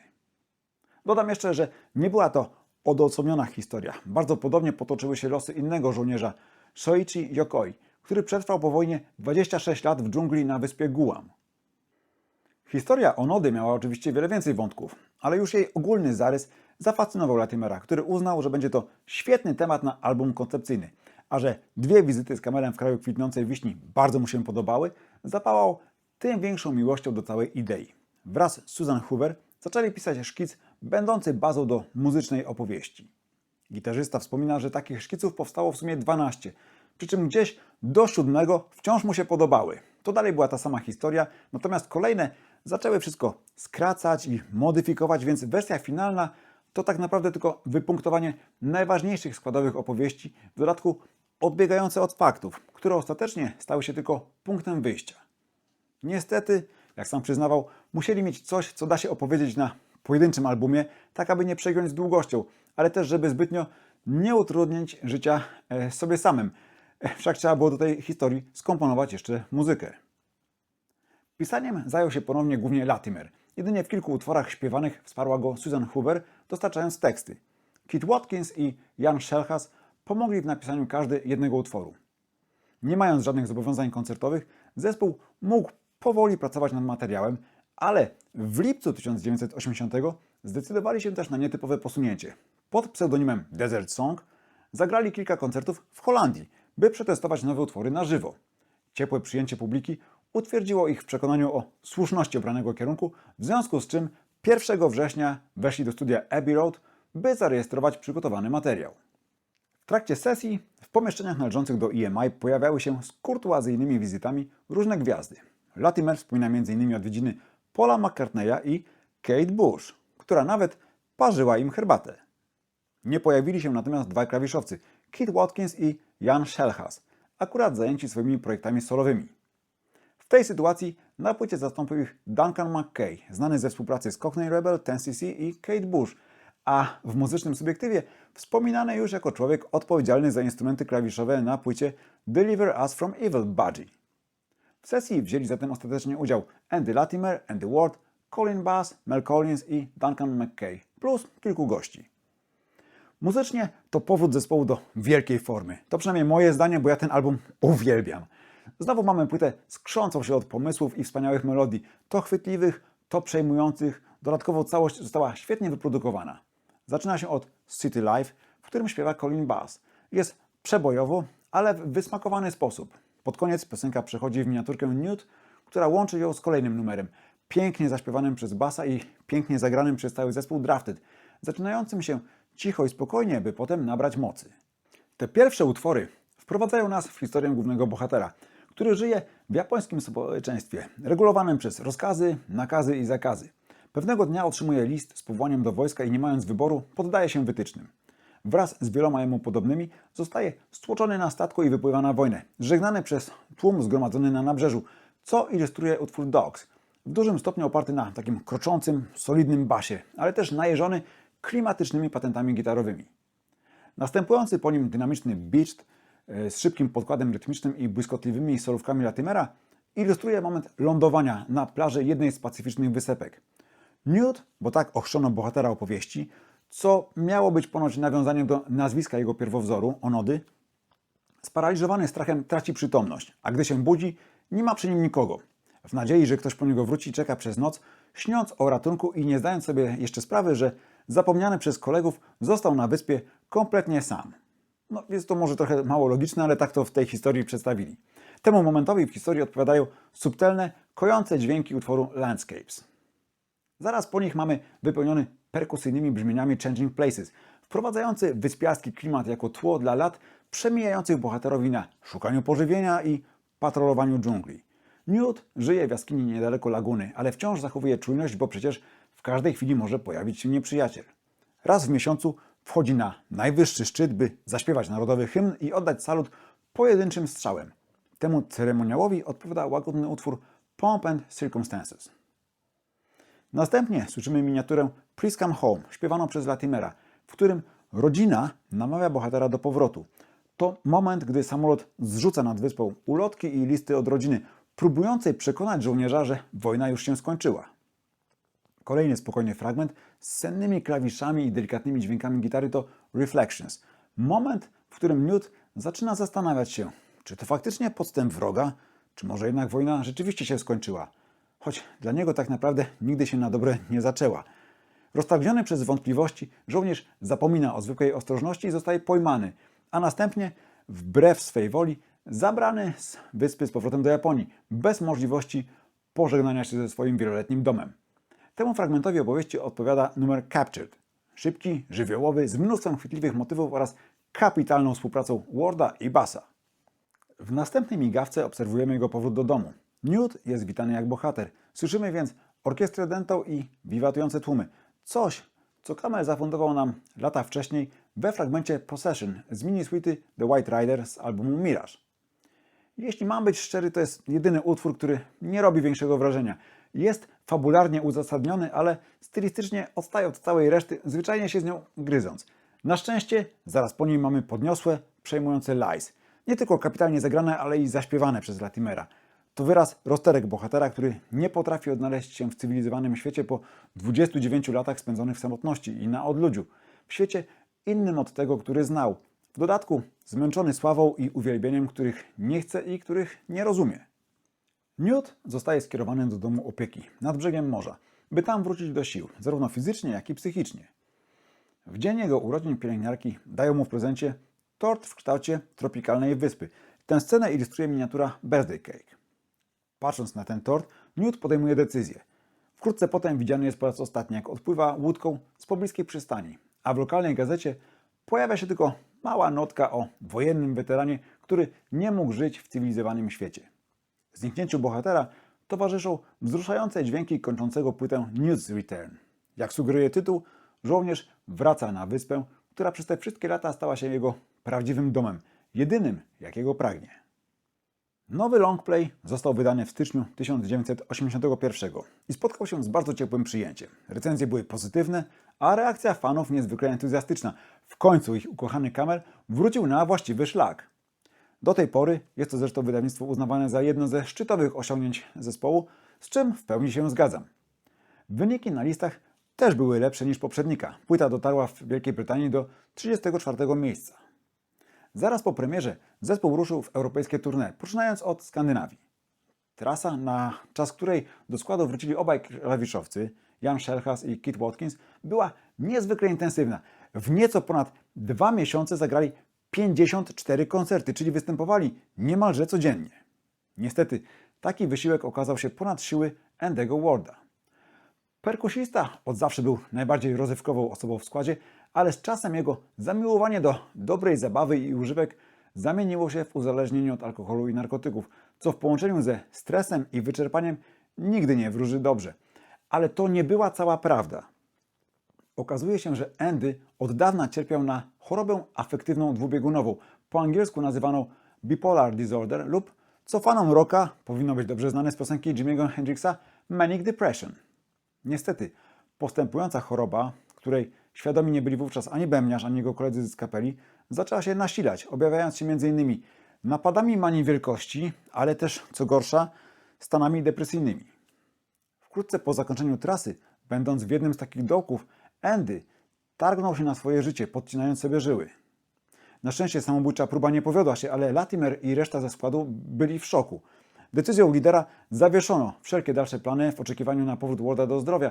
A: Dodam jeszcze, że nie była to odosobniona historia. Bardzo podobnie potoczyły się losy innego żołnierza, Shoichi Yokoi, który przetrwał po wojnie 26 lat w dżungli na wyspie Guam. Historia Onody miała oczywiście wiele więcej wątków, ale już jej ogólny zarys zafascynował Latimera, który uznał, że będzie to świetny temat na album koncepcyjny, a że 2 wizyty z Kamelem w kraju kwitnącej wiśni bardzo mu się podobały, zapałał tym większą miłością do całej idei. Wraz z Susan Hoover zaczęli pisać szkic będący bazą do muzycznej opowieści. Gitarzysta wspomina, że takich szkiców powstało w sumie 12, przy czym gdzieś do 7 wciąż mu się podobały. To dalej była ta sama historia, natomiast kolejne zaczęły wszystko skracać i modyfikować, więc wersja finalna to tak naprawdę tylko wypunktowanie najważniejszych składowych opowieści, w dodatku odbiegające od faktów, które ostatecznie stały się tylko punktem wyjścia. Niestety, jak sam przyznawał, musieli mieć coś, co da się opowiedzieć na pojedynczym albumie, tak aby nie przegiąć z długością, ale też żeby zbytnio nie utrudnić życia sobie samym. Wszak trzeba było do tej historii skomponować jeszcze muzykę. Pisaniem zajął się ponownie głównie Latimer. Jedynie w kilku utworach śpiewanych wsparła go Susan Hoover, dostarczając teksty. Keith Watkins i Jan Szelhas pomogli w napisaniu każdy jednego utworu. Nie mając żadnych zobowiązań koncertowych, zespół mógł powoli pracować nad materiałem, ale w lipcu 1980 zdecydowali się też na nietypowe posunięcie. Pod pseudonimem Desert Song zagrali kilka koncertów w Holandii, by przetestować nowe utwory na żywo. Ciepłe przyjęcie publiki utwierdziło ich w przekonaniu o słuszności obranego kierunku, w związku z czym 1 września weszli do studia Abbey Road, by zarejestrować przygotowany materiał. W trakcie sesji w pomieszczeniach należących do EMI pojawiały się z kurtuazyjnymi wizytami różne gwiazdy. Latimer wspomina m.in. odwiedziny Paula McCartneya i Kate Bush, która nawet parzyła im herbatę. Nie pojawili się natomiast 2 klawiszowcy, Keith Watkins i Jan Szelhas, akurat zajęci swoimi projektami solowymi. W tej sytuacji na płycie zastąpił ich Duncan McKay, znany ze współpracy z Cockney Rebel, 10cc i Kate Bush, a w muzycznym subiektywie wspominany już jako człowiek odpowiedzialny za instrumenty klawiszowe na płycie Deliver Us From Evil Budgie. W sesji wzięli zatem ostatecznie udział Andy Latimer, Andy Ward, Colin Bass, Mel Collins i Duncan McKay, plus kilku gości. Muzycznie to powód zespołu do wielkiej formy. To przynajmniej moje zdanie, bo ja ten album uwielbiam. Znowu mamy płytę skrzącą się od pomysłów i wspaniałych melodii, to chwytliwych, to przejmujących. Dodatkowo całość została świetnie wyprodukowana. Zaczyna się od City Life, w którym śpiewa Colin Bass. Jest przebojowo, ale w wysmakowany sposób. Pod koniec piosenka przechodzi w miniaturkę Nude, która łączy ją z kolejnym numerem, pięknie zaśpiewanym przez bassa i pięknie zagranym przez cały zespół Drafted, zaczynającym się cicho i spokojnie, by potem nabrać mocy. Te pierwsze utwory wprowadzają nas w historię głównego bohatera, który żyje w japońskim społeczeństwie, regulowanym przez rozkazy, nakazy i zakazy. Pewnego dnia otrzymuje list z powołaniem do wojska i nie mając wyboru, poddaje się wytycznym. Wraz z wieloma jemu podobnymi zostaje stłoczony na statku i wypływa na wojnę, żegnany przez tłum zgromadzony na nabrzeżu, co ilustruje utwór Dogs, w dużym stopniu oparty na takim kroczącym, solidnym basie, ale też najeżony klimatycznymi patentami gitarowymi. Następujący po nim dynamiczny beat z szybkim podkładem rytmicznym i błyskotliwymi solówkami Latimera ilustruje moment lądowania na plaży jednej z pacyficznych wysepek. Newt, bo tak ochrzczono bohatera opowieści, co miało być ponoć nawiązaniem do nazwiska jego pierwowzoru, Onody, sparaliżowany strachem traci przytomność, a gdy się budzi, nie ma przy nim nikogo. W nadziei, że ktoś po niego wróci, czeka przez noc, śniąc o ratunku i nie zdając sobie jeszcze sprawy, że zapomniany przez kolegów został na wyspie kompletnie sam. No, jest to może trochę mało logiczne, ale tak to w tej historii przedstawili. Temu momentowi w historii odpowiadają subtelne, kojące dźwięki utworu Landscapes. Zaraz po nich mamy wypełniony perkusyjnymi brzmieniami Changing Places, wprowadzający wyspiarski klimat jako tło dla lat przemijających bohaterowi na szukaniu pożywienia i patrolowaniu dżungli. Newt żyje w jaskini niedaleko laguny, ale wciąż zachowuje czujność, bo przecież w każdej chwili może pojawić się nieprzyjaciel. Raz w miesiącu wchodzi na najwyższy szczyt, by zaśpiewać narodowy hymn i oddać salut pojedynczym strzałem. Temu ceremoniałowi odpowiada łagodny utwór Pomp and Circumstances. Następnie słyszymy miniaturę Please Come Home, śpiewaną przez Latimera, w którym rodzina namawia bohatera do powrotu. To moment, gdy samolot zrzuca nad wyspą ulotki i listy od rodziny, próbującej przekonać żołnierza, że wojna już się skończyła. Kolejny spokojny fragment z sennymi klawiszami i delikatnymi dźwiękami gitary to Reflections. Moment, w którym Newt zaczyna zastanawiać się, czy to faktycznie podstęp wroga, czy może jednak wojna rzeczywiście się skończyła. Choć dla niego tak naprawdę nigdy się na dobre nie zaczęła. Roztargniony przez wątpliwości, żołnierz zapomina o zwykłej ostrożności i zostaje pojmany, a następnie, wbrew swej woli, zabrany z wyspy z powrotem do Japonii, bez możliwości pożegnania się ze swoim wieloletnim domem. Temu fragmentowi opowieści odpowiada numer Captured. Szybki, żywiołowy, z mnóstwem chwytliwych motywów oraz kapitalną współpracą Warda i Bassa. W następnej migawce obserwujemy jego powrót do domu. Newt jest witany jak bohater. Słyszymy więc orkiestrę dętą i wiwatujące tłumy. Coś, co Camel zafundował nam lata wcześniej we fragmencie Possession z mini-suity The White Rider z albumu Mirage. Jeśli mam być szczery, to jest jedyny utwór, który nie robi większego wrażenia. Jest fabularnie uzasadniony, ale stylistycznie odstaje od całej reszty, zwyczajnie się z nią gryząc. Na szczęście zaraz po nim mamy podniosłe, przejmujące Lies. Nie tylko kapitalnie zagrane, ale i zaśpiewane przez Latimera. To wyraz rozterek bohatera, który nie potrafi odnaleźć się w cywilizowanym świecie po 29 latach spędzonych w samotności i na odludziu. W świecie innym od tego, który znał. W dodatku zmęczony sławą i uwielbieniem, których nie chce i których nie rozumie. Newt zostaje skierowany do domu opieki nad brzegiem morza, by tam wrócić do sił, zarówno fizycznie, jak i psychicznie. W dzień jego urodzin pielęgniarki dają mu w prezencie tort w kształcie tropikalnej wyspy. Tę scenę ilustruje miniatura Birthday Cake. Patrząc na ten tort, Newt podejmuje decyzję. Wkrótce potem widziany jest po raz ostatni, jak odpływa łódką z pobliskiej przystani, a w lokalnej gazecie pojawia się tylko mała notka o wojennym weteranie, który nie mógł żyć w cywilizowanym świecie. Zniknięciu bohatera towarzyszą wzruszające dźwięki kończącego płytę Newt's Return. Jak sugeruje tytuł, żołnierz wraca na wyspę, która przez te wszystkie lata stała się jego prawdziwym domem, jedynym, jakiego pragnie. Nowy longplay został wydany w styczniu 1981 i spotkał się z bardzo ciepłym przyjęciem. Recenzje były pozytywne, a reakcja fanów niezwykle entuzjastyczna. W końcu ich ukochany Camel wrócił na właściwy szlak. Do tej pory jest to zresztą wydawnictwo uznawane za jedno ze szczytowych osiągnięć zespołu, z czym w pełni się zgadzam. Wyniki na listach też były lepsze niż poprzednika. Płyta dotarła w Wielkiej Brytanii do 34 miejsca. Zaraz po premierze zespół ruszył w europejskie tournée, poczynając od Skandynawii. Trasa, na czas której do składu wrócili obaj klawiszowcy, Jan Szelhas i Keith Watkins, była niezwykle intensywna. W nieco ponad 2 miesiące zagrali 54 koncerty, czyli występowali niemalże codziennie. Niestety, taki wysiłek okazał się ponad siły Andy'ego Warda. Perkusista od zawsze był najbardziej rozrywkową osobą w składzie, ale z czasem jego zamiłowanie do dobrej zabawy i używek zamieniło się w uzależnienie od alkoholu i narkotyków, co w połączeniu ze stresem i wyczerpaniem nigdy nie wróży dobrze. Ale to nie była cała prawda. Okazuje się, że Andy od dawna cierpiał na chorobę afektywną dwubiegunową, po angielsku nazywaną bipolar disorder lub, co fanom rocka powinno być dobrze znane z piosenki Jimmy'ego Hendrixa, manic depression. Niestety, postępująca choroba, której świadomi nie byli wówczas ani bębniarz, ani jego koledzy z kapeli, zaczęła się nasilać, objawiając się m.in. napadami manii wielkości, ale też, co gorsza, stanami depresyjnymi. Wkrótce po zakończeniu trasy, będąc w jednym z takich dołków, Andy targnął się na swoje życie, podcinając sobie żyły. Na szczęście samobójcza próba nie powiodła się, ale Latimer i reszta ze składu byli w szoku. Decyzją lidera zawieszono wszelkie dalsze plany w oczekiwaniu na powrót Warda do zdrowia.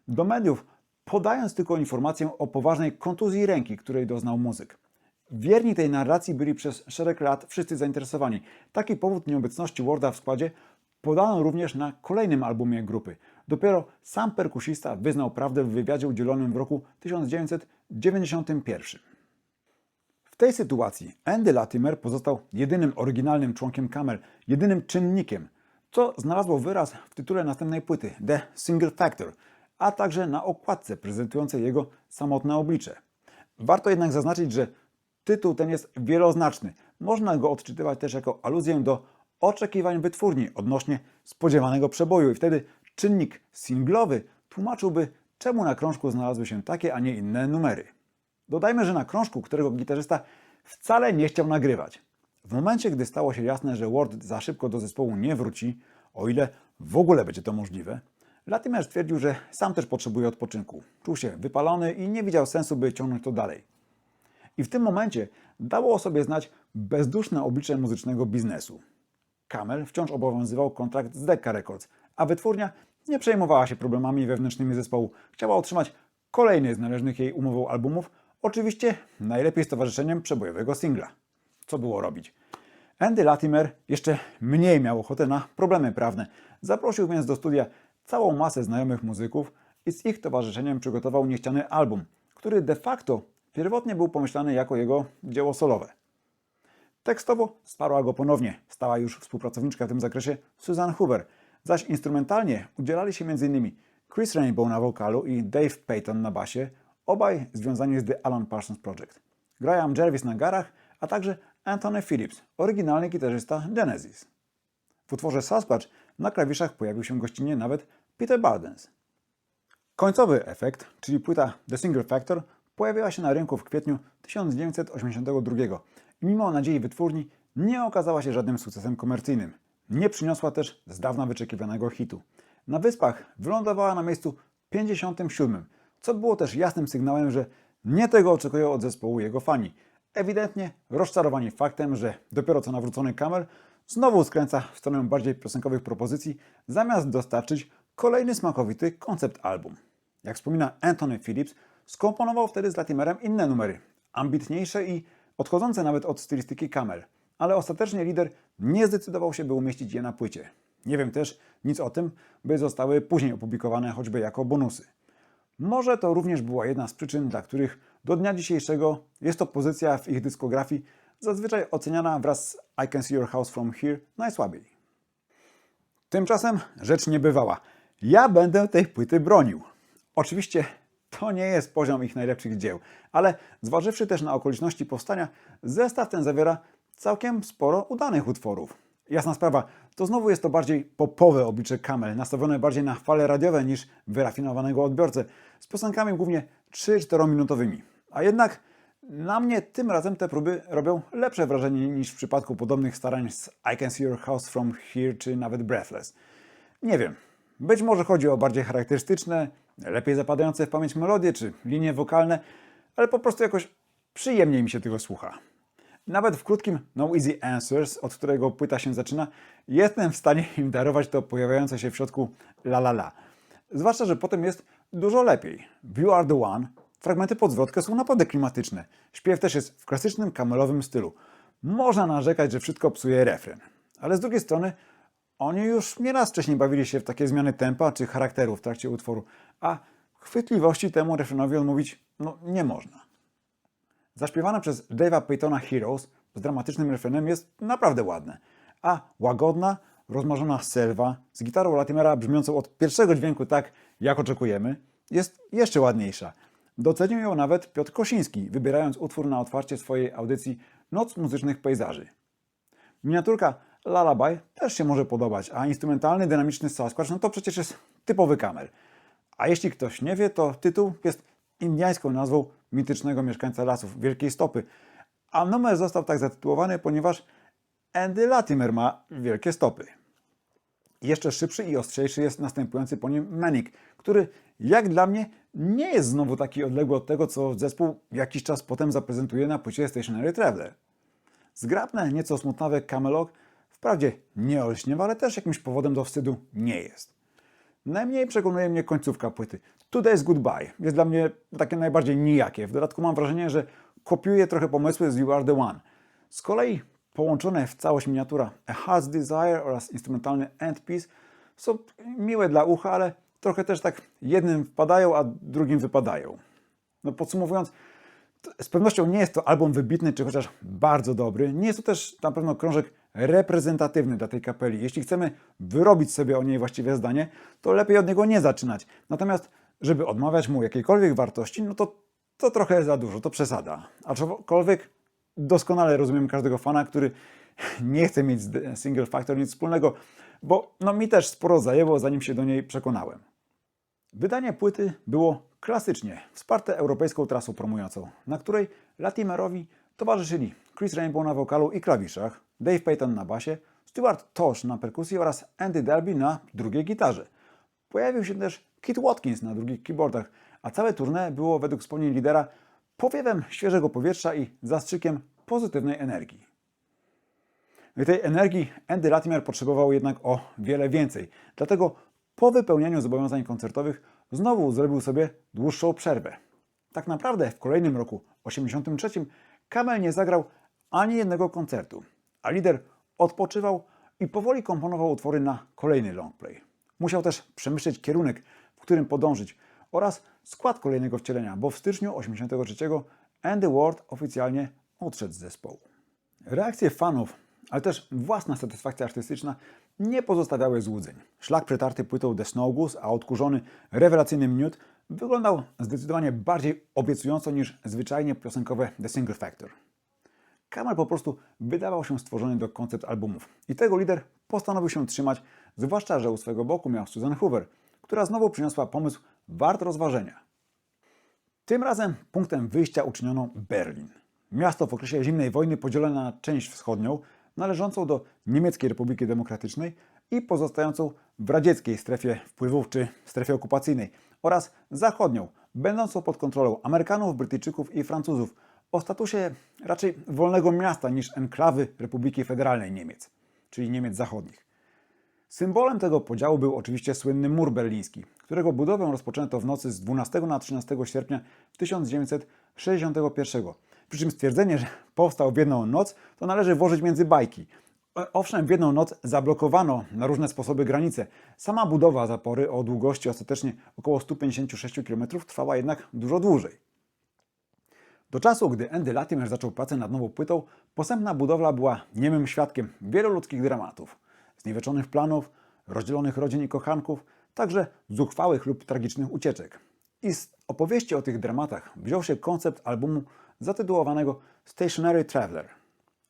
A: Do mediów podając tylko informację o poważnej kontuzji ręki, której doznał muzyk. Wierni tej narracji byli przez szereg lat wszyscy zainteresowani. Taki powód nieobecności Warda w składzie podano również na kolejnym albumie grupy. Dopiero sam perkusista wyznał prawdę w wywiadzie udzielonym w roku 1991. W tej sytuacji Andy Latimer pozostał jedynym oryginalnym członkiem Camel, jedynym czynnikiem, co znalazło wyraz w tytule następnej płyty The Single Factor, a także na okładce prezentującej jego samotne oblicze. Warto jednak zaznaczyć, że tytuł ten jest wieloznaczny. Można go odczytywać też jako aluzję do oczekiwań wytwórni odnośnie spodziewanego przeboju i wtedy czynnik singlowy tłumaczyłby, czemu na krążku znalazły się takie, a nie inne numery. Dodajmy, że na krążku, którego gitarzysta wcale nie chciał nagrywać. W momencie, gdy stało się jasne, że Ward za szybko do zespołu nie wróci, o ile w ogóle będzie to możliwe, Latimer stwierdził, że sam też potrzebuje odpoczynku. Czuł się wypalony i nie widział sensu, by ciągnąć to dalej. I w tym momencie dało o sobie znać bezduszne oblicze muzycznego biznesu. Camel wciąż obowiązywał kontrakt z Decca Records, a wytwórnia nie przejmowała się problemami wewnętrznymi zespołu. Chciała otrzymać kolejny z należnych jej umową albumów, oczywiście najlepiej z towarzyszeniem przebojowego singla. Co było robić? Andy Latimer jeszcze mniej miał ochotę na problemy prawne. Zaprosił więc do studia całą masę znajomych muzyków i z ich towarzyszeniem przygotował niechciany album, który de facto pierwotnie był pomyślany jako jego dzieło solowe. Tekstowo wsparła go ponownie stała już współpracowniczka w tym zakresie Susan Hoover, zaś instrumentalnie udzielali się m.in. Chris Rainbow na wokalu i Dave Payton na basie, obaj związani z The Alan Parsons Project. Graham Jarvis na garach, a także Anthony Phillips, oryginalny gitarzysta Genesis. W utworze Sasquatch na klawiszach pojawił się gościnnie nawet Peter Bardens. Końcowy efekt, czyli płyta The Single Factor, pojawiła się na rynku w kwietniu 1982 i mimo nadziei wytwórni nie okazała się żadnym sukcesem komercyjnym. Nie przyniosła też z dawna wyczekiwanego hitu. Na Wyspach wylądowała na miejscu 57, co było też jasnym sygnałem, że nie tego oczekują od zespołu jego fani. Ewidentnie rozczarowani faktem, że dopiero co nawrócony Camel znowu skręca w stronę bardziej piosenkowych propozycji, zamiast dostarczyć kolejny smakowity koncept album. Jak wspomina Anthony Phillips, skomponował wtedy z Latimerem inne numery, ambitniejsze i odchodzące nawet od stylistyki Camel, ale ostatecznie lider nie zdecydował się, by umieścić je na płycie. Nie wiem też nic o tym, by zostały później opublikowane choćby jako bonusy. Może to również była jedna z przyczyn, dla których do dnia dzisiejszego jest to pozycja w ich dyskografii zazwyczaj oceniana wraz z I Can See Your House From Here najsłabiej. Tymczasem rzecz nie bywała. Ja będę tej płyty bronił. Oczywiście to nie jest poziom ich najlepszych dzieł, ale zważywszy też na okoliczności powstania, zestaw ten zawiera całkiem sporo udanych utworów. Jasna sprawa, to znowu jest to bardziej popowe oblicze Camel, nastawione bardziej na fale radiowe niż wyrafinowanego odbiorcę, z piosenkami głównie 3-4 minutowymi. A jednak na mnie tym razem te próby robią lepsze wrażenie niż w przypadku podobnych starań z I Can See Your House From Here czy nawet Breathless. Nie wiem, być może chodzi o bardziej charakterystyczne, lepiej zapadające w pamięć melodie czy linie wokalne, ale po prostu jakoś przyjemniej mi się tego słucha. Nawet w krótkim No Easy Answers, od którego płyta się zaczyna, jestem w stanie im darować to pojawiające się w środku la la la. Zwłaszcza, że potem jest dużo lepiej. W You Are The One fragmenty pod zwrotkę są naprawdę klimatyczne. Śpiew też jest w klasycznym kamelowym stylu. Można narzekać, że wszystko psuje refren. Ale z drugiej strony oni już nieraz wcześniej bawili się w takie zmiany tempa czy charakteru w trakcie utworu, a chwytliwości temu refrenowi odmówić nie można. Zaśpiewane przez Dave'a Paytona Heroes z dramatycznym refrenem jest naprawdę ładne. A łagodna, rozmarzona selwa z gitarą Latimera brzmiącą od pierwszego dźwięku tak, jak oczekujemy, jest jeszcze ładniejsza. Docenił ją nawet Piotr Kosiński, wybierając utwór na otwarcie swojej audycji Noc Muzycznych Pejzaży. Miniaturka Lullaby też się może podobać, a instrumentalny, dynamiczny Sasquatch to przecież jest typowy Camel. A jeśli ktoś nie wie, to tytuł jest indiańską nazwą mitycznego mieszkańca lasów Wielkiej Stopy, a numer został tak zatytułowany, ponieważ Andy Latimer ma wielkie stopy. Jeszcze szybszy i ostrzejszy jest następujący po nim Manic, który jak dla mnie nie jest znowu taki odległy od tego, co zespół jakiś czas potem zaprezentuje na płycie Stationary Traveler. Zgrabne, nieco smutnawe Camelot wprawdzie nie olśniewa, ale też jakimś powodem do wstydu nie jest. Najmniej przekonuje mnie końcówka płyty. Today's Goodbye jest dla mnie takie najbardziej nijakie. W dodatku mam wrażenie, że kopiuje trochę pomysły z You Are The One. Z kolei połączone w całość miniatura A Heart's Desire oraz instrumentalny End Piece są miłe dla ucha, ale trochę też tak jednym wpadają, a drugim wypadają. No podsumowując, z pewnością nie jest to album wybitny, czy chociaż bardzo dobry. Nie jest to też na pewno krążek reprezentatywny dla tej kapeli. Jeśli chcemy wyrobić sobie o niej właściwie zdanie, to lepiej od niego nie zaczynać. Natomiast, żeby odmawiać mu jakiejkolwiek wartości, no to trochę za dużo, to przesada. Aczkolwiek doskonale rozumiem każdego fana, który nie chce mieć z Single Factor nic wspólnego, bo no mi też sporo zajęło, zanim się do niej przekonałem. Wydanie płyty było klasycznie wsparte europejską trasą promującą, na której Latimerowi towarzyszyli Chris Rainbow na wokalu i klawiszach, Dave Payton na basie, Stuart Tosh na perkusji oraz Andy Delby na drugiej gitarze. Pojawił się też Keith Watkins na drugich keyboardach, a całe tournée było według wspomnień lidera powiewem świeżego powietrza i zastrzykiem pozytywnej energii. I tej energii Andy Latimer potrzebował jednak o wiele więcej, dlatego po wypełnianiu zobowiązań koncertowych znowu zrobił sobie dłuższą przerwę. Tak naprawdę w kolejnym roku, 1983, Camel nie zagrał ani jednego koncertu, a lider odpoczywał i powoli komponował utwory na kolejny longplay. Musiał też przemyśleć kierunek, w którym podążyć oraz skład kolejnego wcielenia, bo w styczniu 1983 Andy Ward oficjalnie odszedł z zespołu. Reakcje fanów, ale też własna satysfakcja artystyczna nie pozostawiały złudzeń. Szlak przetarty płytą The Snow Goose, a odkurzony, rewelacyjny Mute wyglądał zdecydowanie bardziej obiecująco niż zwyczajnie piosenkowe The Single Factor. Camel po prostu wydawał się stworzony do koncept albumów i tego lider postanowił się trzymać, zwłaszcza, że u swego boku miał Susan Hoover, która znowu przyniosła pomysł wart rozważenia. Tym razem punktem wyjścia uczyniono Berlin. Miasto w okresie zimnej wojny podzielone na część wschodnią, należącą do Niemieckiej Republiki Demokratycznej i pozostającą w radzieckiej strefie wpływów czy strefie okupacyjnej oraz zachodnią, będącą pod kontrolą Amerykanów, Brytyjczyków i Francuzów o statusie raczej wolnego miasta niż enklawy Republiki Federalnej Niemiec, czyli Niemiec zachodnich. Symbolem tego podziału był oczywiście słynny mur berliński, którego budowę rozpoczęto w nocy z 12 na 13 sierpnia 1961. Przy czym stwierdzenie, że powstał w jedną noc, to należy włożyć między bajki. Owszem, w jedną noc zablokowano na różne sposoby granice. Sama budowa zapory o długości ostatecznie około 156 km trwała jednak dużo dłużej. Do czasu, gdy Andy Latimer zaczął pracę nad nową płytą, posępna budowla była niemym świadkiem wielu ludzkich dramatów. Zniweczonych planów, rozdzielonych rodzin i kochanków, także zuchwałych lub tragicznych ucieczek. I z opowieści o tych dramatach wziął się koncept albumu zatytułowanego Stationary Traveler.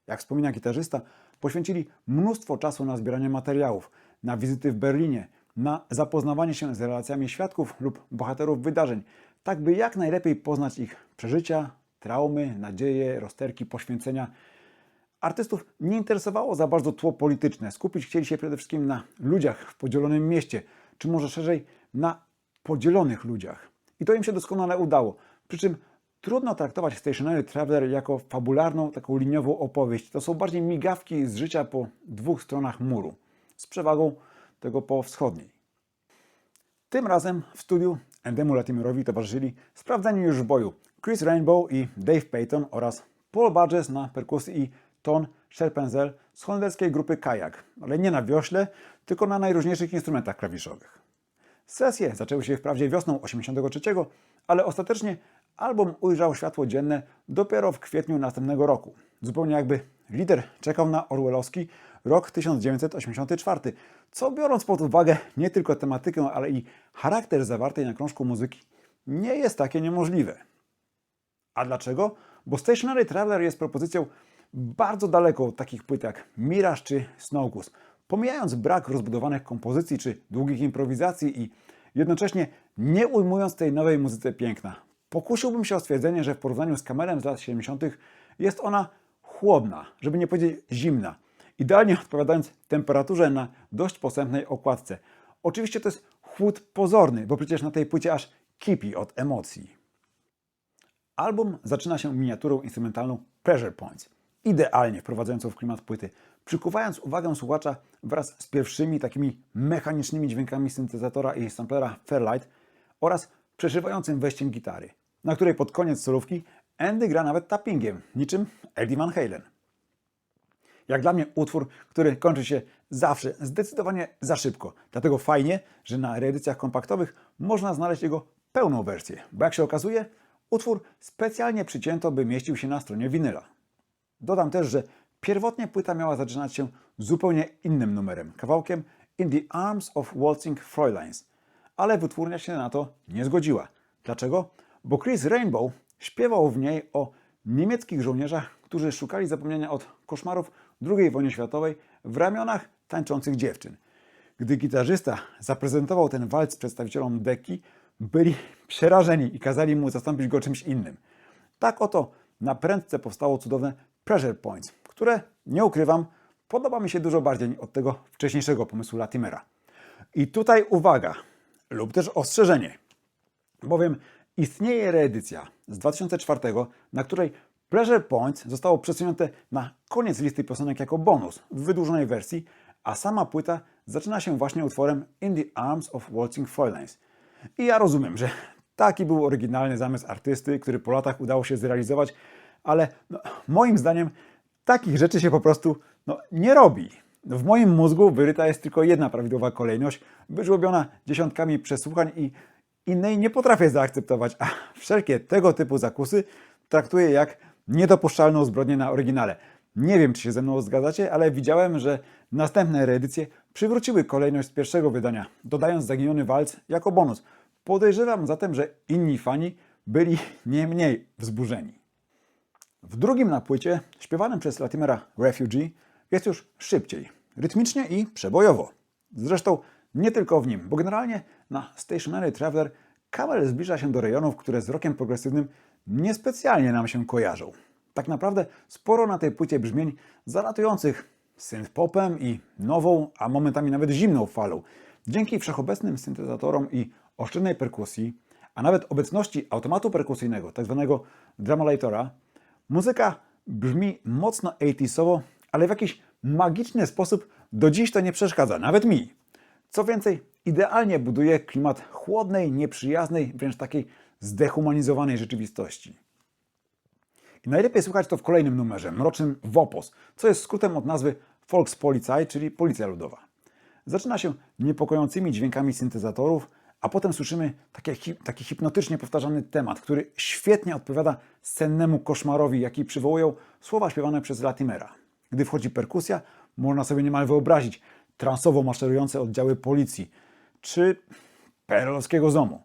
A: Jak wspomina gitarzysta, poświęcili mnóstwo czasu na zbieranie materiałów, na wizyty w Berlinie, na zapoznawanie się z relacjami świadków lub bohaterów wydarzeń, tak by jak najlepiej poznać ich przeżycia, traumy, nadzieje, rozterki, poświęcenia. Artystów nie interesowało za bardzo tło polityczne. Skupić chcieli się przede wszystkim na ludziach w podzielonym mieście, czy może szerzej na podzielonych ludziach. I to im się doskonale udało. Przy czym trudno traktować Stationary Traveler jako fabularną, taką liniową opowieść. To są bardziej migawki z życia po dwóch stronach muru, z przewagą tego po wschodniej. Tym razem w studiu Andymu Latimerowi towarzyszyli sprawdzeni już w boju Chris Rainbow i Dave Payton oraz Paul Burgess na perkusji i Ton Scherpenzel z holenderskiej grupy Kajak, ale nie na wiośle, tylko na najróżniejszych instrumentach klawiszowych. Sesje zaczęły się wprawdzie wiosną 1983, ale ostatecznie album ujrzał światło dzienne dopiero w kwietniu następnego roku, zupełnie jakby Lider czekał na orwellowski rok 1984, co biorąc pod uwagę nie tylko tematykę, ale i charakter zawartej na krążku muzyki, nie jest takie niemożliwe. A dlaczego? Bo Stationary Traveler jest propozycją bardzo daleko od takich płyt jak Mirage czy Snow Goose, pomijając brak rozbudowanych kompozycji czy długich improwizacji i jednocześnie nie ujmując tej nowej muzyce piękna. Pokusiłbym się o stwierdzenie, że w porównaniu z Camelem z lat 70. jest ona chłodna, żeby nie powiedzieć zimna, idealnie odpowiadając temperaturze na dość posępnej okładce. Oczywiście to jest chłód pozorny, bo przecież na tej płycie aż kipi od emocji. Album zaczyna się miniaturą instrumentalną Pressure Points, idealnie wprowadzającą w klimat płyty, przykuwając uwagę słuchacza wraz z pierwszymi takimi mechanicznymi dźwiękami syntezatora i samplera Fairlight oraz przeszywającym wejściem gitary, na której pod koniec solówki Andy gra nawet tappingiem, niczym Eddie Van Halen. Jak dla mnie utwór, który kończy się zawsze zdecydowanie za szybko. Dlatego fajnie, że na reedycjach kompaktowych można znaleźć jego pełną wersję, bo jak się okazuje, utwór specjalnie przycięto, by mieścił się na stronie winyla. Dodam też, że pierwotnie płyta miała zaczynać się zupełnie innym numerem, kawałkiem In the Arms of Waltzing Fräuleins, ale wytwórnia się na to nie zgodziła. Dlaczego? Bo Chris Rainbow śpiewał w niej o niemieckich żołnierzach, którzy szukali zapomnienia od koszmarów II wojny światowej w ramionach tańczących dziewczyn. Gdy gitarzysta zaprezentował ten walc przedstawicielom Decki, byli przerażeni i kazali mu zastąpić go czymś innym. Tak oto na prędce powstało cudowne Pressure Points, które, nie ukrywam, podoba mi się dużo bardziej od tego wcześniejszego pomysłu Latimera. I tutaj uwaga, lub też ostrzeżenie, bowiem istnieje reedycja z 2004, na której Pressure Points zostało przesunięte na koniec listy piosenek jako bonus w wydłużonej wersji, a sama płyta zaczyna się właśnie utworem In the Arms of Waltzing Fräuleins. I ja rozumiem, że taki był oryginalny zamysł artysty, który po latach udało się zrealizować, ale moim zdaniem takich rzeczy się po prostu nie robi. W moim mózgu wyryta jest tylko jedna prawidłowa kolejność, wyżłobiona dziesiątkami przesłuchań i innej nie potrafię zaakceptować, a wszelkie tego typu zakusy traktuję jak niedopuszczalną zbrodnię na oryginale. Nie wiem, czy się ze mną zgadzacie, ale widziałem, że następne reedycje przywróciły kolejność z pierwszego wydania, dodając zaginiony walc jako bonus. Podejrzewam zatem, że inni fani byli nie mniej wzburzeni. W drugim na płycie, śpiewanym przez Latimera Refugee, jest już szybciej, rytmicznie i przebojowo. Zresztą nie tylko w nim, bo generalnie na Stationary Traveler Camel zbliża się do rejonów, które z rockiem progresywnym niespecjalnie nam się kojarzą. Tak naprawdę sporo na tej płycie brzmień zalatujących synth-popem i nową, a momentami nawet zimną falą. Dzięki wszechobecnym syntezatorom i oszczędnej perkusji, a nawet obecności automatu perkusyjnego, tzw. Drumulatora, muzyka brzmi mocno 80sowo, ale w jakiś magiczny sposób do dziś to nie przeszkadza, nawet mi. Co więcej, idealnie buduje klimat chłodnej, nieprzyjaznej, wręcz takiej zdehumanizowanej rzeczywistości. I najlepiej słuchać to w kolejnym numerze, mrocznym Wopos, co jest skrótem od nazwy Volkspolizei, czyli Policja Ludowa. Zaczyna się niepokojącymi dźwiękami syntezatorów, a potem słyszymy taki hipnotycznie powtarzany temat, który świetnie odpowiada sennemu koszmarowi, jaki przywołują słowa śpiewane przez Latimera. Gdy wchodzi perkusja, można sobie niemal wyobrazić transowo maszerujące oddziały policji czy perelowskiego ZOMO.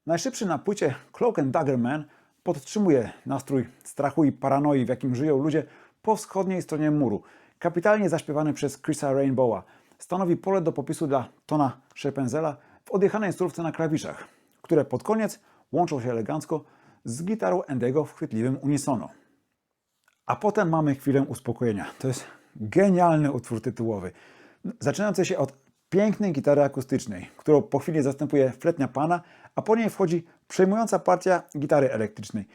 A: Najszybszy na płycie Cloak and Dagger Man podtrzymuje nastrój strachu i paranoi, w jakim żyją ludzie po wschodniej stronie muru. Kapitalnie zaśpiewany przez Chrisa Rainbowa. Stanowi pole do popisu dla Tona Scherpenzela w odjechanej surówce na klawiszach, które pod koniec łączą się elegancko z gitarą Andy'ego w chwytliwym unisono. A potem mamy chwilę uspokojenia. To jest genialny utwór tytułowy, zaczynający się od pięknej gitary akustycznej, którą po chwili zastępuje fletnia pana, a po niej wchodzi przejmująca partia gitary elektrycznej.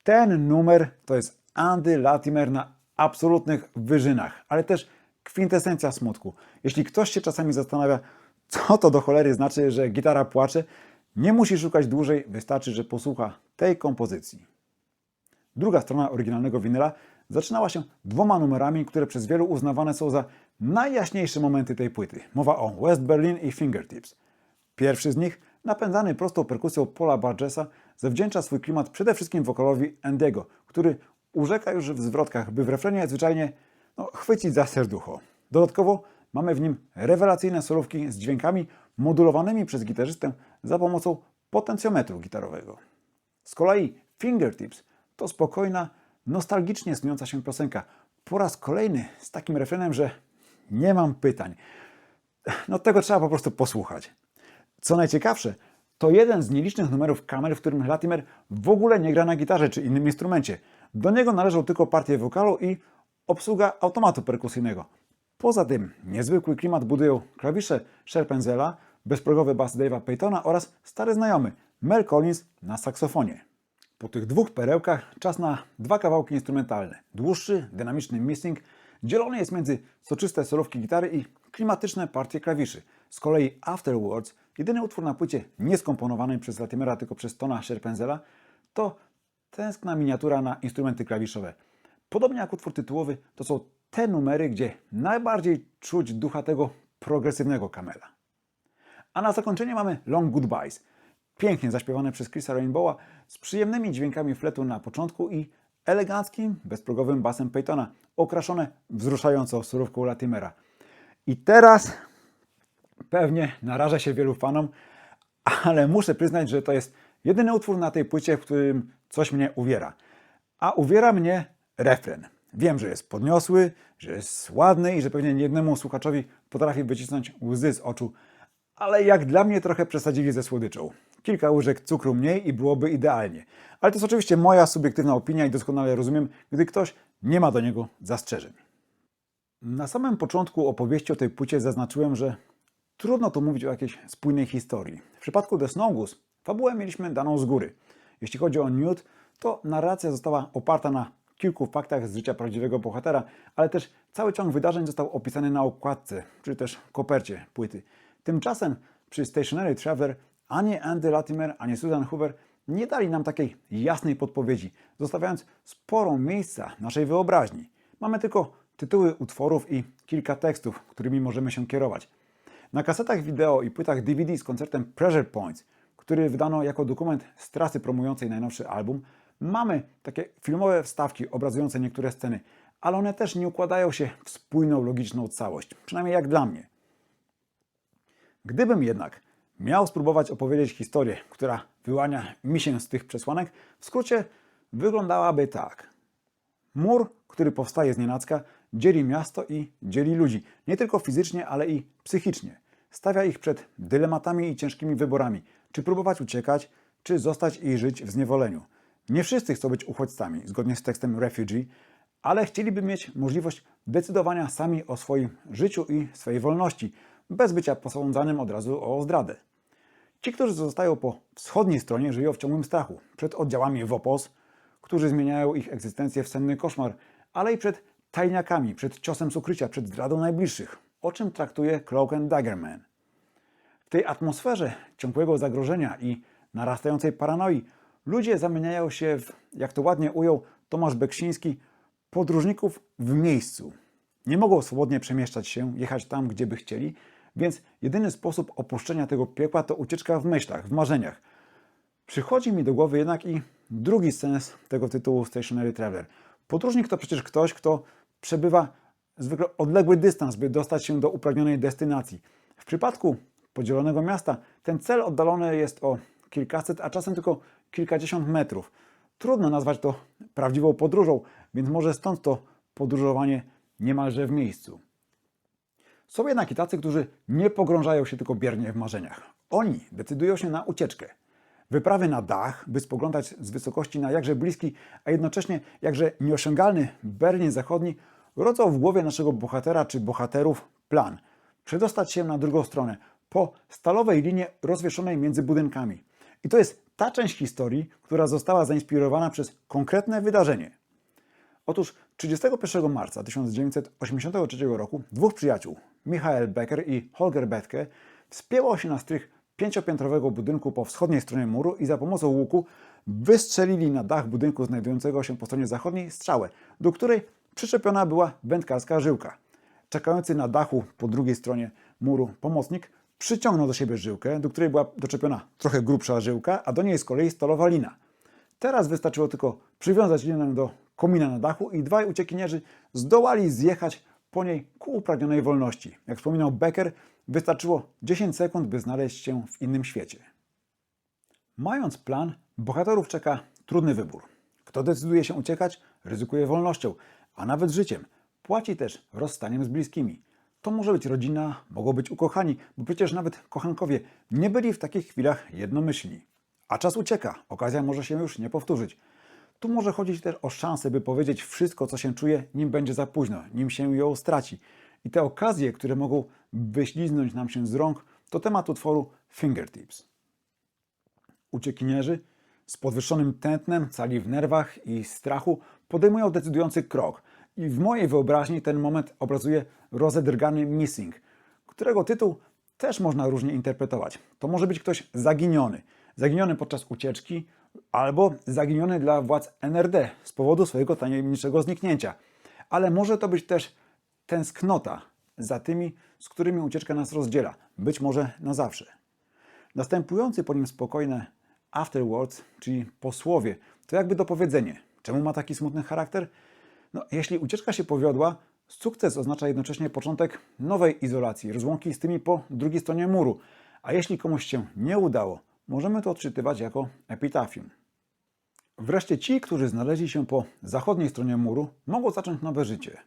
A: Ten numer to jest Andy Latimer na absolutnych wyżynach, ale też kwintesencja smutku. Jeśli ktoś się czasami zastanawia, co to do cholery znaczy, że gitara płacze, nie musi szukać dłużej, wystarczy, że posłucha tej kompozycji. Druga strona oryginalnego winyla zaczynała się dwoma numerami, które przez wielu uznawane są za najjaśniejsze momenty tej płyty. Mowa o West Berlin i Fingertips. Pierwszy z nich, napędzany prostą perkusją Paula Burgessa, zawdzięcza swój klimat przede wszystkim wokalowi Andy'ego, który urzeka już w zwrotkach, by w refrenie zwyczajnie chwycić za serducho. Dodatkowo mamy w nim rewelacyjne solówki z dźwiękami modulowanymi przez gitarzystę za pomocą potencjometru gitarowego. Z kolei Fingertips to spokojna, nostalgicznie snująca się piosenka. Po raz kolejny z takim refrenem, że nie mam pytań. Tego trzeba po prostu posłuchać. Co najciekawsze, to jeden z nielicznych numerów Camel, w którym Latimer w ogóle nie gra na gitarze czy innym instrumencie. Do niego należą tylko partie wokalu i obsługa automatu perkusyjnego. Poza tym niezwykły klimat budują klawisze Sharpenzela, bezprogowy bas Dave'a Paytona oraz stary znajomy Mel Collins na saksofonie. Po tych dwóch perełkach czas na dwa kawałki instrumentalne. Dłuższy, dynamiczny Missing dzielony jest między soczyste solówki gitary i klimatyczne partie klawiszy. Z kolei Afterwards, jedyny utwór na płycie nieskomponowany przez Latimera, tylko przez Tona Sharpenzela, to tęskna miniatura na instrumenty klawiszowe. Podobnie jak utwór tytułowy, to są te numery, gdzie najbardziej czuć ducha tego progresywnego Camela. A na zakończenie mamy Long Goodbyes. Pięknie zaśpiewane przez Chrisa Rainbowa z przyjemnymi dźwiękami fletu na początku i eleganckim, bezprogowym basem Paytona, okraszone wzruszającą surówką Latimera. I teraz pewnie narażę się wielu fanom, ale muszę przyznać, że to jest jedyny utwór na tej płycie, w którym coś mnie uwiera. A uwiera mnie refren. Wiem, że jest podniosły, że jest ładny i że pewnie niejednemu słuchaczowi potrafi wycisnąć łzy z oczu, ale jak dla mnie trochę przesadzili ze słodyczą. Kilka łyżek cukru mniej i byłoby idealnie. Ale to jest oczywiście moja subiektywna opinia i doskonale rozumiem, gdy ktoś nie ma do niego zastrzeżeń. Na samym początku opowieści o tej płycie zaznaczyłem, że trudno tu mówić o jakiejś spójnej historii. W przypadku The Snow Goose fabułę mieliśmy daną z góry. Jeśli chodzi o Newt, to narracja została oparta na kilku faktach z życia prawdziwego bohatera, ale też cały ciąg wydarzeń został opisany na okładce, czy też kopercie płyty. Tymczasem przy Stationary Traveler ani Andy Latimer, ani Susan Hoover nie dali nam takiej jasnej podpowiedzi, zostawiając sporo miejsca naszej wyobraźni. Mamy tylko tytuły utworów i kilka tekstów, którymi możemy się kierować. Na kasetach wideo i płytach DVD z koncertem Pressure Points, który wydano jako dokument z trasy promującej najnowszy album, mamy takie filmowe wstawki obrazujące niektóre sceny, ale one też nie układają się w spójną, logiczną całość, przynajmniej jak dla mnie. Gdybym jednak miał spróbować opowiedzieć historię, która wyłania mi się z tych przesłanek, w skrócie wyglądałaby tak. Mur, który powstaje znienacka, dzieli miasto i dzieli ludzi, nie tylko fizycznie, ale i psychicznie. Stawia ich przed dylematami i ciężkimi wyborami, czy próbować uciekać, czy zostać i żyć w zniewoleniu. Nie wszyscy chcą być uchodźcami, zgodnie z tekstem Refugee, ale chcieliby mieć możliwość decydowania sami o swoim życiu i swojej wolności, bez bycia posądzanym od razu o zdradę. Ci, którzy zostają po wschodniej stronie, żyją w ciągłym strachu przed oddziałami WOPOS, którzy zmieniają ich egzystencję w senny koszmar, ale i przed tajniakami, przed ciosem z ukrycia, przed zdradą najbliższych, o czym traktuje Cloak and Dagger Man. W tej atmosferze ciągłego zagrożenia i narastającej paranoi ludzie zamieniają się w, jak to ładnie ujął Tomasz Beksiński, podróżników w miejscu. Nie mogą swobodnie przemieszczać się, jechać tam, gdzie by chcieli, więc jedyny sposób opuszczenia tego piekła to ucieczka w myślach, w marzeniach. Przychodzi mi do głowy jednak i drugi sens tego tytułu Stationary Traveler. Podróżnik to przecież ktoś, kto przebywa zwykle odległy dystans, by dostać się do upragnionej destynacji. W przypadku podzielonego miasta ten cel oddalony jest o kilkaset, a czasem tylko kilkadziesiąt metrów. Trudno nazwać to prawdziwą podróżą, więc może stąd to podróżowanie niemalże w miejscu. Są jednak i tacy, którzy nie pogrążają się tylko biernie w marzeniach. Oni decydują się na ucieczkę. Wyprawy na dach, by spoglądać z wysokości na jakże bliski, a jednocześnie jakże nieosiągalny Berlin Zachodni, rodzą w głowie naszego bohatera czy bohaterów plan. Przedostać się na drugą stronę, po stalowej linie rozwieszonej między budynkami. I to jest ta część historii, która została zainspirowana przez konkretne wydarzenie. Otóż 31 marca 1983 roku dwóch przyjaciół, Michael Becker i Holger Bethke, wspięło się na strych pięciopiętrowego budynku po wschodniej stronie muru i za pomocą łuku wystrzelili na dach budynku znajdującego się po stronie zachodniej strzałę, do której przyczepiona była wędkarska żyłka. Czekający na dachu po drugiej stronie muru pomocnik przyciągnął do siebie żyłkę, do której była doczepiona trochę grubsza żyłka, a do niej z kolei stalowa lina. Teraz wystarczyło tylko przywiązać linę do komina na dachu i dwaj uciekinierzy zdołali zjechać po niej ku upragnionej wolności. Jak wspominał Becker, wystarczyło 10 sekund, by znaleźć się w innym świecie. Mając plan, bohaterów czeka trudny wybór. Kto decyduje się uciekać, ryzykuje wolnością, a nawet życiem. Płaci też rozstaniem z bliskimi. To może być rodzina, mogą być ukochani, bo przecież nawet kochankowie nie byli w takich chwilach jednomyślni. A czas ucieka, okazja może się już nie powtórzyć. Tu może chodzić też o szansę, by powiedzieć wszystko, co się czuje, nim będzie za późno, nim się ją straci. I te okazje, które mogą wyśliznąć nam się z rąk, to temat utworu Fingertips. Uciekinierzy z podwyższonym tętnem, cali w nerwach i strachu podejmują decydujący krok. I w mojej wyobraźni ten moment obrazuje rozedrgany Missing, którego tytuł też można różnie interpretować. To może być ktoś zaginiony. Zaginiony podczas ucieczki albo zaginiony dla władz NRD z powodu swojego tajemniczego zniknięcia. Ale może to być też tęsknota za tymi, z którymi ucieczka nas rozdziela. Być może na zawsze. Następujący po nim spokojne afterwards, czyli posłowie, to jakby dopowiedzenie. Czemu ma taki smutny charakter? No, jeśli ucieczka się powiodła, sukces oznacza jednocześnie początek nowej izolacji, rozłąki z tymi po drugiej stronie muru. A jeśli komuś się nie udało, możemy to odczytywać jako epitafium. Wreszcie ci, którzy znaleźli się po zachodniej stronie muru, mogą zacząć nowe życie.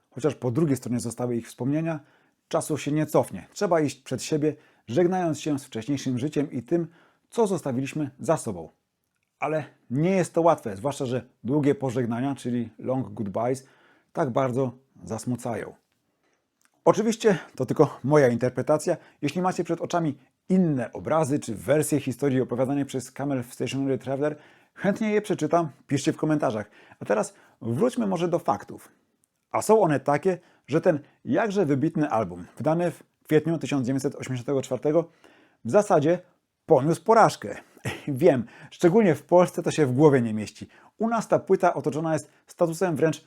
A: Chociaż po drugiej stronie zostały ich wspomnienia, czasu się nie cofnie. Trzeba iść przed siebie, żegnając się z wcześniejszym życiem i tym, co zostawiliśmy za sobą. Ale nie jest to łatwe, zwłaszcza, że długie pożegnania, czyli long goodbyes, tak bardzo zasmucają. Oczywiście to tylko moja interpretacja. Jeśli macie przed oczami inne obrazy czy wersje historii opowiadanej przez Camel w Stationary Traveler, chętnie je przeczytam, piszcie w komentarzach. A teraz wróćmy może do faktów. A są one takie, że ten jakże wybitny album, wydany w kwietniu 1984, w zasadzie poniósł porażkę. Wiem, szczególnie w Polsce to się w głowie nie mieści. U nas ta płyta otoczona jest statusem wręcz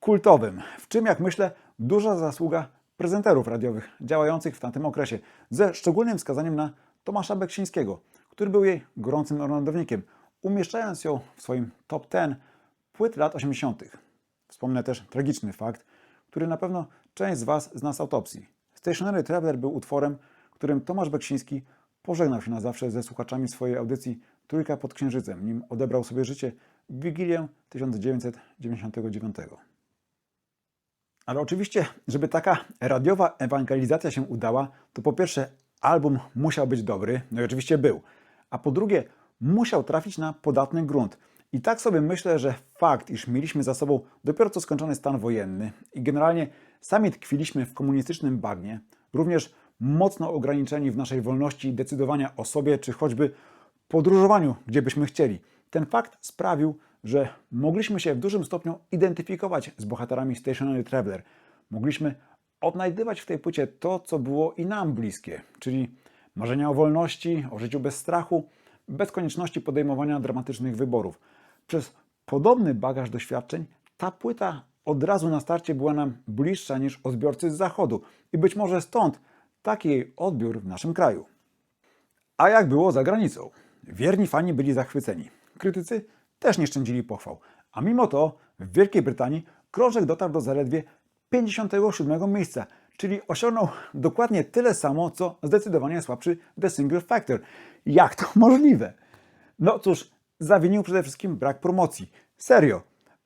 A: kultowym, w czym, jak myślę, duża zasługa prezenterów radiowych działających w tamtym okresie, ze szczególnym wskazaniem na Tomasza Beksińskiego, który był jej gorącym orędownikiem, umieszczając ją w swoim top 10 płyt lat 80. Wspomnę też tragiczny fakt, który na pewno część z Was zna z autopsji. Stationary Traveler był utworem, którym Tomasz Beksiński pożegnał się na zawsze ze słuchaczami swojej audycji Trójka pod Księżycem, nim odebrał sobie życie w Wigilię 1999. Ale oczywiście, żeby taka radiowa ewangelizacja się udała, to po pierwsze album musiał być dobry, no i oczywiście był, a po drugie musiał trafić na podatny grunt. I tak sobie myślę, że fakt, iż mieliśmy za sobą dopiero co skończony stan wojenny i generalnie sami tkwiliśmy w komunistycznym bagnie, również mocno ograniczeni w naszej wolności decydowania o sobie, czy choćby podróżowaniu, gdzie byśmy chcieli. Ten fakt sprawił, że mogliśmy się w dużym stopniu identyfikować z bohaterami Stationary Traveler. Mogliśmy odnajdywać w tej płycie to, co było i nam bliskie, czyli marzenia o wolności, o życiu bez strachu, bez konieczności podejmowania dramatycznych wyborów. Przez podobny bagaż doświadczeń ta płyta od razu na starcie była nam bliższa niż odbiorcy z zachodu i być może stąd taki jej odbiór w naszym kraju. A jak było za granicą? Wierni fani byli zachwyceni. Krytycy też nie szczędzili pochwał. A mimo to w Wielkiej Brytanii krążek dotarł do zaledwie 57 miejsca, czyli osiągnął dokładnie tyle samo, co zdecydowanie słabszy The Single Factor. Jak to możliwe? No cóż, zawinił przede wszystkim brak promocji. Serio,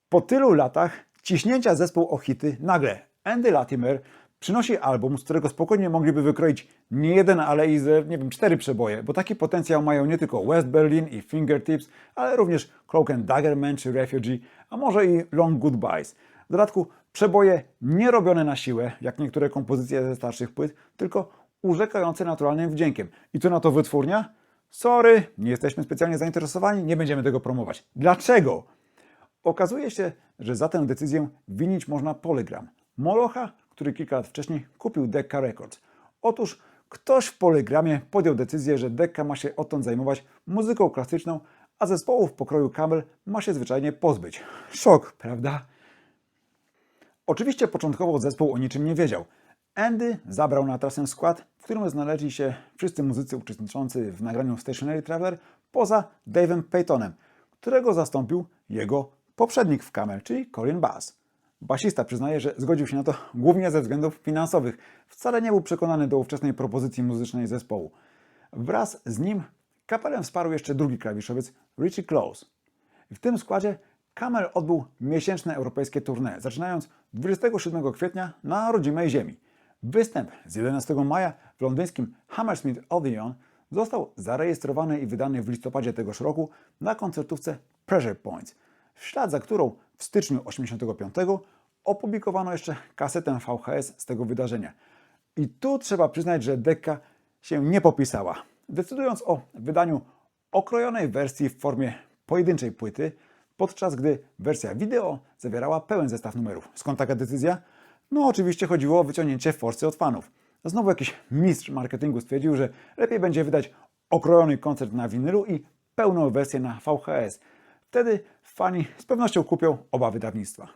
A: po tylu latach ciśnięcia zespołu o hity, nagle Andy Latimer przynosi album, z którego spokojnie mogliby wykroić nie jeden, ale i ze, 4 przeboje, bo taki potencjał mają nie tylko West Berlin i Fingertips, ale również Cloak and Dagger Man czy Refugee, a może i Long Goodbyes. W dodatku przeboje nie robione na siłę, jak niektóre kompozycje ze starszych płyt, tylko urzekające naturalnym wdziękiem. I co na to wytwórnia? Sorry, nie jesteśmy specjalnie zainteresowani, nie będziemy tego promować. Dlaczego? Okazuje się, że za tę decyzję winić można Polygram. Molocha, który kilka lat wcześniej kupił Decca Records. Otóż ktoś w Polygramie podjął decyzję, że Decca ma się odtąd zajmować muzyką klasyczną, a zespołów pokroju Camel ma się zwyczajnie pozbyć. Szok, prawda? Oczywiście początkowo zespół o niczym nie wiedział. Andy zabrał na trasę skład, w którym znaleźli się wszyscy muzycy uczestniczący w nagraniu Stationary Traveler, poza Dave'em Paytonem, którego zastąpił jego poprzednik w Camel, czyli Colin Bass. Basista przyznaje, że zgodził się na to głównie ze względów finansowych. Wcale nie był przekonany do ówczesnej propozycji muzycznej zespołu. Wraz z nim kapelę wsparł jeszcze drugi klawiszowiec Richie Close. W tym składzie Camel odbył miesięczne europejskie tournée, zaczynając 27 kwietnia na rodzimej ziemi. Występ z 11 maja w londyńskim Hammersmith Odeon został zarejestrowany i wydany w listopadzie tegoż roku na koncertówce Pressure Points, w ślad za którą w styczniu 1985 opublikowano jeszcze kasetę VHS z tego wydarzenia. I tu trzeba przyznać, że Decca się nie popisała, decydując o wydaniu okrojonej wersji w formie pojedynczej płyty, podczas gdy wersja wideo zawierała pełen zestaw numerów. Skąd taka decyzja? No oczywiście chodziło o wyciągnięcie forsy od fanów. Znowu jakiś mistrz marketingu stwierdził, że lepiej będzie wydać okrojony koncert na winylu i pełną wersję na VHS. Wtedy fani z pewnością kupią oba wydawnictwa.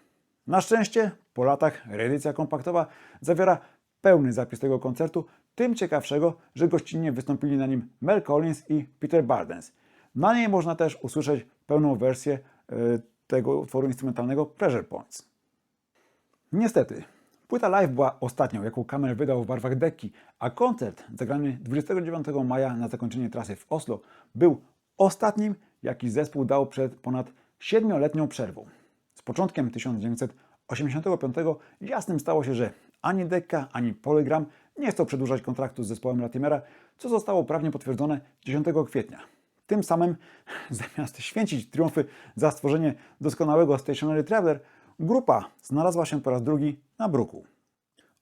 A: Na szczęście po latach reedycja kompaktowa zawiera pełny zapis tego koncertu, tym ciekawszego, że gościnnie wystąpili na nim Mel Collins i Peter Bardens. Na niej można też usłyszeć pełną wersję tego utworu instrumentalnego Pressure Points. Niestety, płyta live była ostatnią, jaką Camel wydał w barwach Decki, a koncert zagrany 29 maja na zakończenie trasy w Oslo był ostatnim, jaki zespół dał przed ponad 7-letnią przerwą. Z początkiem 1985 jasnym stało się, że ani Decca, ani Polygram nie chcą przedłużać kontraktu z zespołem Latimera, co zostało prawnie potwierdzone 10 kwietnia. Tym samym, zamiast święcić triumfy za stworzenie doskonałego Stationary Traveler, grupa znalazła się po raz drugi na bruku.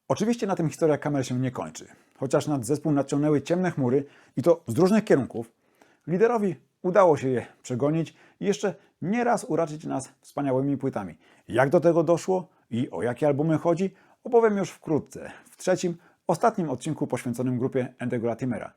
A: Oczywiście na tym historia Camel się nie kończy. Chociaż nad zespół nadciągnęły ciemne chmury i to z różnych kierunków, liderowi udało się je przegonić i jeszcze nie raz uraczyć nas wspaniałymi płytami. Jak do tego doszło i o jakie albumy chodzi, opowiem już wkrótce, w trzecim, ostatnim odcinku poświęconym grupie Endego Latimera.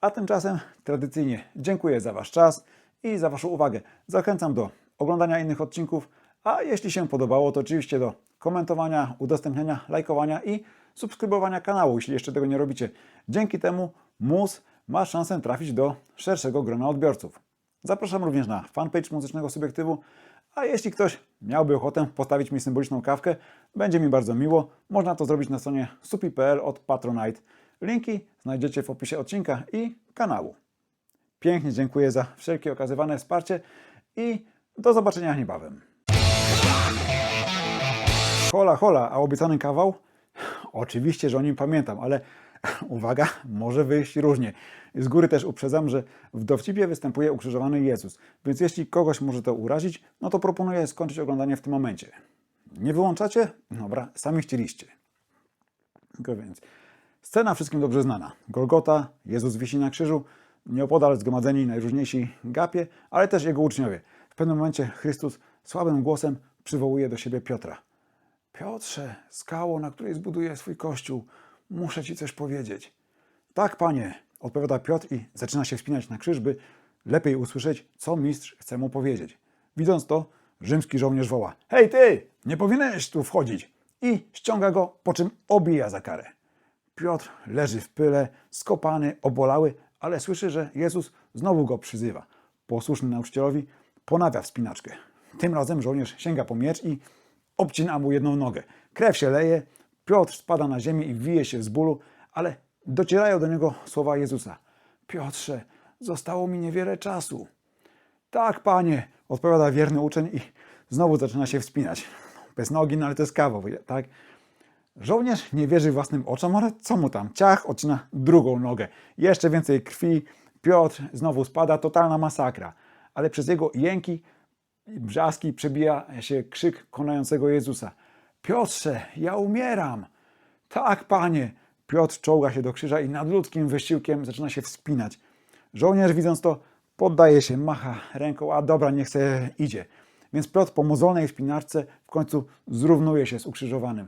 A: A tymczasem tradycyjnie dziękuję za Wasz czas i za Waszą uwagę. Zachęcam do oglądania innych odcinków, a jeśli się podobało, to oczywiście do komentowania, udostępniania, lajkowania i subskrybowania kanału, jeśli jeszcze tego nie robicie. Dzięki temu Mus ma szansę trafić do szerszego grona odbiorców. Zapraszam również na fanpage Muzycznego Subiektywu, a jeśli ktoś miałby ochotę postawić mi symboliczną kawkę, będzie mi bardzo miło. Można to zrobić na stronie supi.pl od Patronite. Linki znajdziecie w opisie odcinka i kanału. Pięknie dziękuję za wszelkie okazywane wsparcie i do zobaczenia niebawem. Hola, hola, a obiecany kawał? Oczywiście, że o nim pamiętam, ale uwaga, może wyjść różnie. Z góry też uprzedzam, że w dowcipie występuje ukrzyżowany Jezus, więc jeśli kogoś może to urazić, no to proponuję skończyć oglądanie w tym momencie. Nie wyłączacie? Dobra, sami chcieliście. Tylko więc. Scena wszystkim dobrze znana. Golgota, Jezus wisi na krzyżu, nieopodal zgromadzeni najróżniejsi gapie, ale też jego uczniowie. W pewnym momencie Chrystus słabym głosem przywołuje do siebie Piotra. Piotrze, skało, na której zbuduję swój kościół, muszę ci coś powiedzieć. Tak, panie, odpowiada Piotr i zaczyna się wspinać na krzyż, by lepiej usłyszeć, co mistrz chce mu powiedzieć. Widząc to, rzymski żołnierz woła: hej ty, nie powinieneś tu wchodzić! I ściąga go, po czym obija za karę. Piotr leży w pyle, skopany, obolały, ale słyszy, że Jezus znowu go przyzywa. Posłuszny nauczycielowi ponawia wspinaczkę. Tym razem żołnierz sięga po miecz i obcina mu jedną nogę. Krew się leje, Piotr spada na ziemię i wije się z bólu, ale docierają do niego słowa Jezusa. Piotrze, zostało mi niewiele czasu. Tak, panie, odpowiada wierny uczeń i znowu zaczyna się wspinać. Bez nogi, no ale to jest kawał, tak? Żołnierz nie wierzy własnym oczom, ale co mu tam? Ciach, odcina drugą nogę. Jeszcze więcej krwi, Piotr znowu spada, totalna masakra. Ale przez jego jęki i brzaski przebija się krzyk konającego Jezusa. Piotrze, ja umieram. Tak, panie. Piotr czołga się do krzyża i nadludzkim wysiłkiem zaczyna się wspinać. Żołnierz, widząc to, poddaje się, macha ręką, a dobra, niech se idzie. Więc Piotr po mozolnej wspinaczce w końcu zrównuje się z ukrzyżowanym.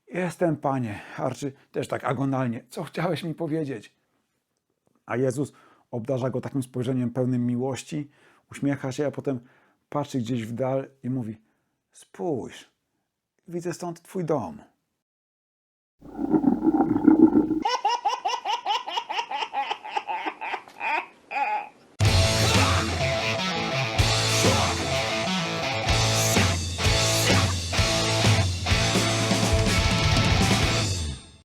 A: Jestem, panie, harczy też tak agonalnie. Co chciałeś mi powiedzieć? A Jezus obdarza go takim spojrzeniem pełnym miłości, uśmiecha się, a potem patrzy gdzieś w dal i mówi: spójrz, widzę stąd twój dom.